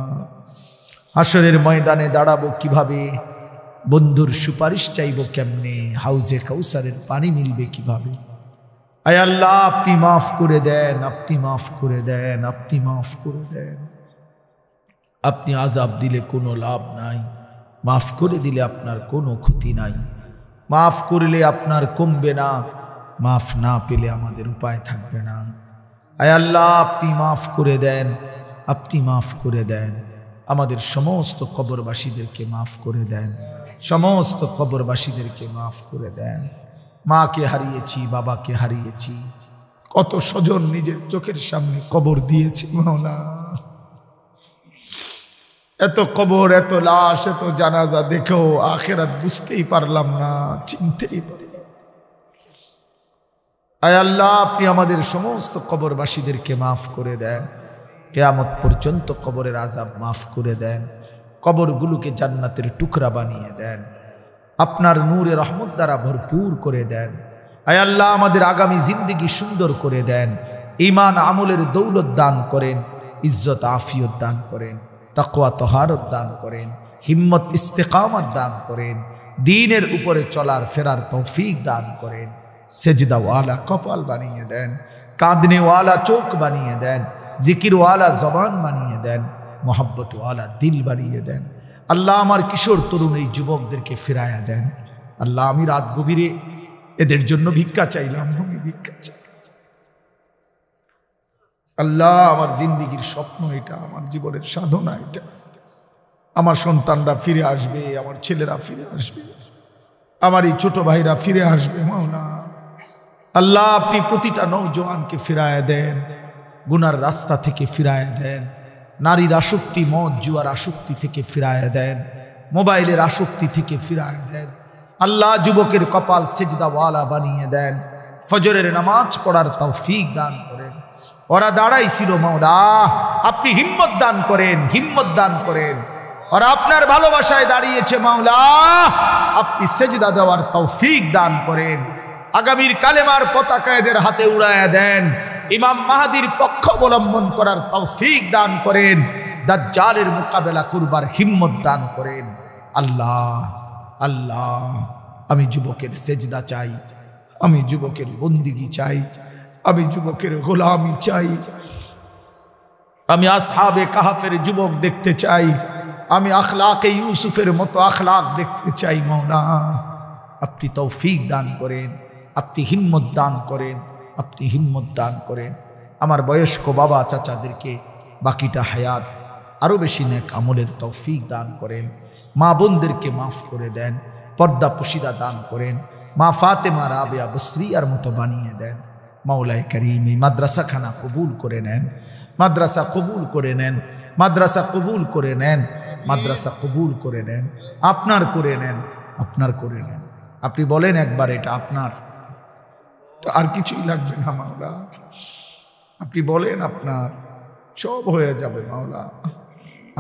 হাসরের ময়দানে দাঁড়াবো কিভাবে বন্ধুর সুপারিশ চাইব কেমনে হাউজে কাউসারের পানি মিলবে কিভাবে আয় আল্লাহ আপনি মাফ করে দেন আপনি মাফ করে দেন আপনি মাফ করে দেন আপনি আযাব দিলে কোনো লাভ নাই মাফ করে দিলে আপনার কোনো ক্ষতি নাই মাফ করলে আপনার কমবে না মাফ না পেলে আমাদের উপায় থাকবে না আয় আল্লাহ আপনি মাফ করে দেন আপনি মাফ করে দেন আমাদের সমস্ত কবরবাসীদেরকে মাফ করে দেন সমস্ত কবরবাসীদেরকে মাফ করে দেন মাকে হারিয়েছি বাবাকে হারিয়েছি কত স্বজন নিজের চোখের সামনে কবর দিয়েছি মাওলা এত কবর এত লাশ এত জানাজা দেখেও আখিরাত বুঝতেই পারলাম না চিনতেই পারলাম আয় আল্লাহ আপনি আমাদের সমস্ত কবরবাসীদেরকে মাফ করে দেন কিয়ামত পর্যন্ত কবরের আযাব মাফ করে দেন কবরগুলোকে জান্নাতের টুকরা বানিয়ে দেন আপনার নূরে রহমত দ্বারা ভরপুর করে দেন আয় আল্লাহ আমাদের আগামী জিন্দেগি সুন্দর করে দেন ঈমান আমলের দৌলত দান করেন ইজ্জত আফিয়ত দান করেন তাকওয়া তহারত দান করেন হিম্মত ইস্তেকামত দান করেন দ্বীনের উপরে চলার ফেরার তৌফিক দান করেন সেজদাওয়ালা কপাল বানিয়ে দেন কাঁদনেওয়ালা চোখ বানিয়ে দেন জিকিরওয়ালা জবান বানিয়ে দেন মোহাব্বতওয়ালা দিল বানিয়ে দেন আল্লাহ আমার কিশোর তরুণ এই যুবকদেরকে ফিরায়া দেন। আল্লাহ আমি রাত গভীরে এদের জন্য ভিক্ষা চাইলাম, আমি ভিক্ষা চাই। আল্লাহ আমার জিন্দিগির স্বপ্ন এটা, আমার জীবনের সাধনা এটা। আমার সন্তানরা ফিরে আসবে, আমার ছেলেরা ফিরে আসবে, আমার এই ছোট ভাইরা ফিরে আসবে। মাওলা আল্লাহ আপনি প্রতিটা নওজোয়ানকে ফিরায়া দেন, গুনার রাস্তা থেকে ফিরায়া দেন, নারীর আসক্তি, মদ জুয়ার আসক্তি থেকে ফিরায়া দেন, মোবাইলের আসক্তি থেকে ফিরায়া দেন। আল্লাহ যুবকের কপাল সেজদাওয়ালা বানিয়ে দেন, ফজরের নামাজ পড়ার তৌফিক দান করেন। ওরা দাঁড়াইছিল মাওলা, আপনি হিম্মত দান করেন, হিম্মত দান করেন। ওরা আপনার ভালোবাসায় দাঁড়িয়েছে মাওলা, আপনি সেজদা দেওয়ার তৌফিক দান করেন। আগামীর কালেমার পতাকা এদের হাতে উড়ায়া দেন, ইমাম মাহাদির পক্ষ অবলম্বন করার তৌফিক দান করেন, দাজ্জালের মোকাবেলা করবার হিম্মত দান করেন। আল্লাহ আল্লাহ আমি যুবকের সেজদা চাই, আমি যুবকের বন্দিগি চাই, আমি যুবকের গোলামি চাই, আমি আসহাবে কাহাফের যুবক দেখতে চাই, আমি আখলাকে ইউসুফের মতো আখলাক দেখতে চাই। মাওলা আপনি তৌফিক দান করেন, আপনি হিম্মত দান করেন, আপনি হিম্মত দান করেন। আমার বয়স্ক বাবা চাচাদেরকে বাকিটা হায়াত আরো বেশি নেক আমলের তৌফিক দান করেন। মা বোনদেরকে মাফ করে দেন, পর্দা পুশিদা দান করেন, মা ফাতেমা রাবেয়া বসরিয়ার মতো বানিয়ে দেন। মাওলায়ে কারীম এই মাদ্রাসাখানা কবুল করে নেন, মাদ্রাসা কবুল করে নেন, মাদ্রাসা কবুল করে নেন, মাদ্রাসা কবুল করে নেন, আপনার করে নেন, আপনার করে নেন। আপনি বলেন একবার এটা আপনার, তো আর কিছুই লাগবে না মাওলা। আপনি বলেন আপনার, সব হয়ে যাবে মাওলা।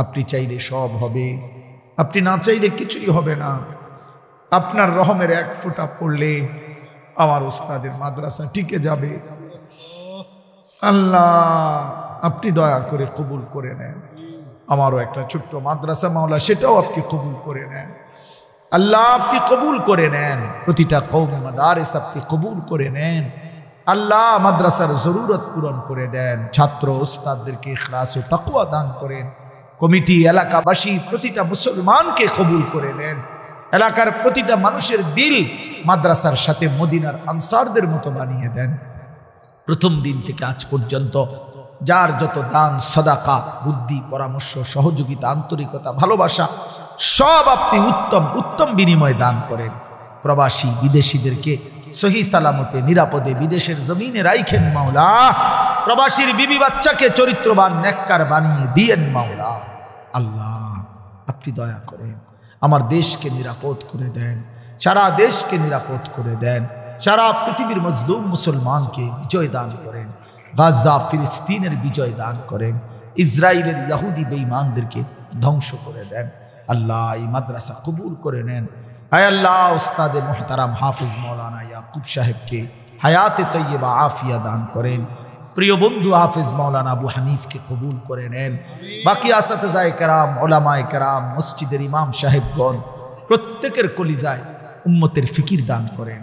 আপনি চাইলে সব হবে, আপনি না চাইলে কিছুই হবে না। আপনার রহমের এক ফোঁটা পড়লে আমার উস্তাদের মাদ্রাসা টিকে যাবে। আল্লাহ আপনি দয়া করে কবুল করে নেন। আমারও একটা ছোট্ট মাদ্রাসা মাওলা, সেটাও আপনি কবুল করে নেন। আল্লাহ আপনি কবুল করে নেন, প্রতিটা কওমি মাদারিস আপনি কবুল করে নেন। আল্লাহ মাদ্রাসার জরুরত পূরণ করে দেন, ছাত্র উস্তাদদেরকে ইখলাস ও তাকওয়া দান করেন। কমিটি, এলাকাবাসী, প্রতিটা মুসলমানকে কবুল করে নেন। এলাকার প্রতিটা মানুষের দিল মাদ্রাসার সাথে মদিনার আনসারদের মতো বানিয়ে দেন। প্রথম দিন থেকে আজ পর্যন্ত যার যত দান, সাদাকা, বুদ্ধি, পরামর্শ, সহযোগিতা, আন্তরিকতা, ভালোবাসা সব আপনি উত্তম উত্তম বিনিময় দান করেন। প্রবাসী বিদেশিদেরকে সহি সালামতে নিরাপদে বিদেশের জমিনে রাইখেন মাওলা। প্রবাসীর বিবি বাচ্চাকে চরিত্রবান নেককার বানিয়ে দিয়েন মাওলা। আল্লাহ আপনি দয়া করেন, আমার দেশকে নিরাপদ করে দেন, সারা দেশকে নিরাপদ করে দেন। সারা পৃথিবীর মজলুম মুসলমানকে বিজয় দান করেন। গাজা ফিলিস্তিনের বিজয় দান করেন। ইসরায়েলের ইহুদি বেঈমানদেরকে ধ্বংস করে দেন। আল্লাহ এই মাদ্রাসা কবুল করে নেন। আয় আল্লাহ উস্তাদে মুহতারাম হাফিজ মাওলানা ইয়াকুব সাহেবকে হায়াতে তৈয়বা আফিয়া দান করেন। প্রিয় বন্ধু হাফিজ মাওলানা আবু হানিফকে কবুল করে নেন। বাকি আসাতেজায়ে কেরাম, ওলামায়ে কেরাম, মসজিদের ইমাম সাহেবগণ প্রত্যেকের কলিজায় উম্মতের ফিকির দান করেন,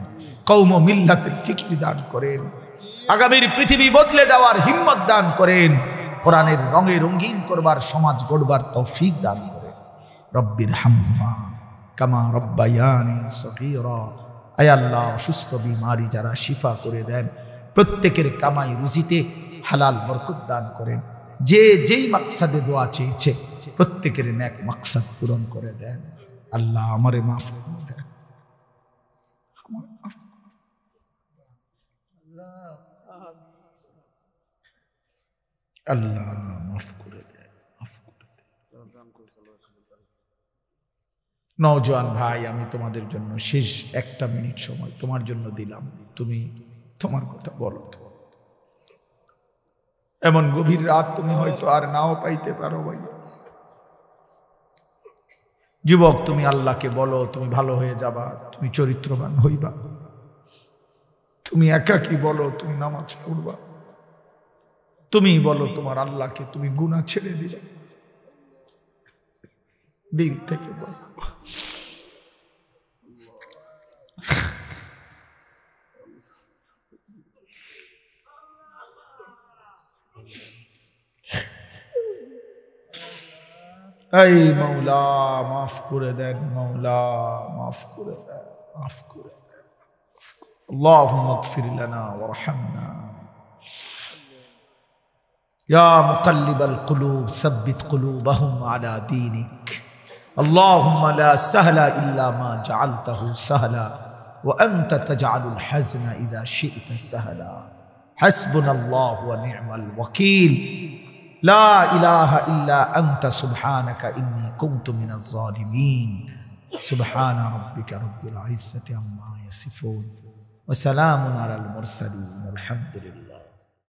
কওম ও মিল্লাতের ফিকির দান করেন, আগামীর পৃথিবী বদলে দেওয়ার হিম্মত দান করেন, কোরআনের রঙে রঙিন করবার সমাজ গড়বার তৌফিক দান করেন। রব্বির হামহুমা কামা রব্বায়ানি সগীরা। আয় আল্লাহ অসুস্থ বিমারি যারা শিফা করে দেন, প্রত্যেকের কামাই রুজিতে হালাল বরকত দান করেন। যে যেই মাকসাদে দোয়া চেয়েছে প্রত্যেকের নেক মাকসাদ পূরণ করে দেন। আল্লাহ আমারে মাফ করে দেন, আল্লাহ মাফ করে দেন, মাফ করে দেন। নওজোয়ান ভাই, আমি তোমাদের জন্য শেষ একটা মিনিট সময় তোমার জন্য দিলাম, তুমি তোমার কথা বলো তো। এমন গভীর রাত তুমি হয়তো আর নাও পাইতে পারো ভাই। যুবক তুমি আল্লাহকে বলো তুমি ভালো হয়ে যাবা, তুমি চরিত্রবান হইবা। তুমি একাকী বলো তুমি নামাজ পড়বা। তুমি বলো তোমার আল্লাহকে তুমি গুনাহ ছেড়ে দিবে। দিল থেকে বলো। এই মৌলা মাফ করে দেন, মৌলা মাফ করে দেন, মাফ করে দেন। اللهم اغفر لنا وارحمنا يا مقلب القلوب ثبت قلوبهم على دينك اللهم لا سهل إلا ما جعلته سهلا وأنت تجعل الحزن إذا شئت سهلا حسبنا الله ونعم الوكيل لا إله إلا أنت سبحانك إني كنت من الظالمين سبحان ربك رب العزة عما يصفون وسلام على المرسلين والحمد لله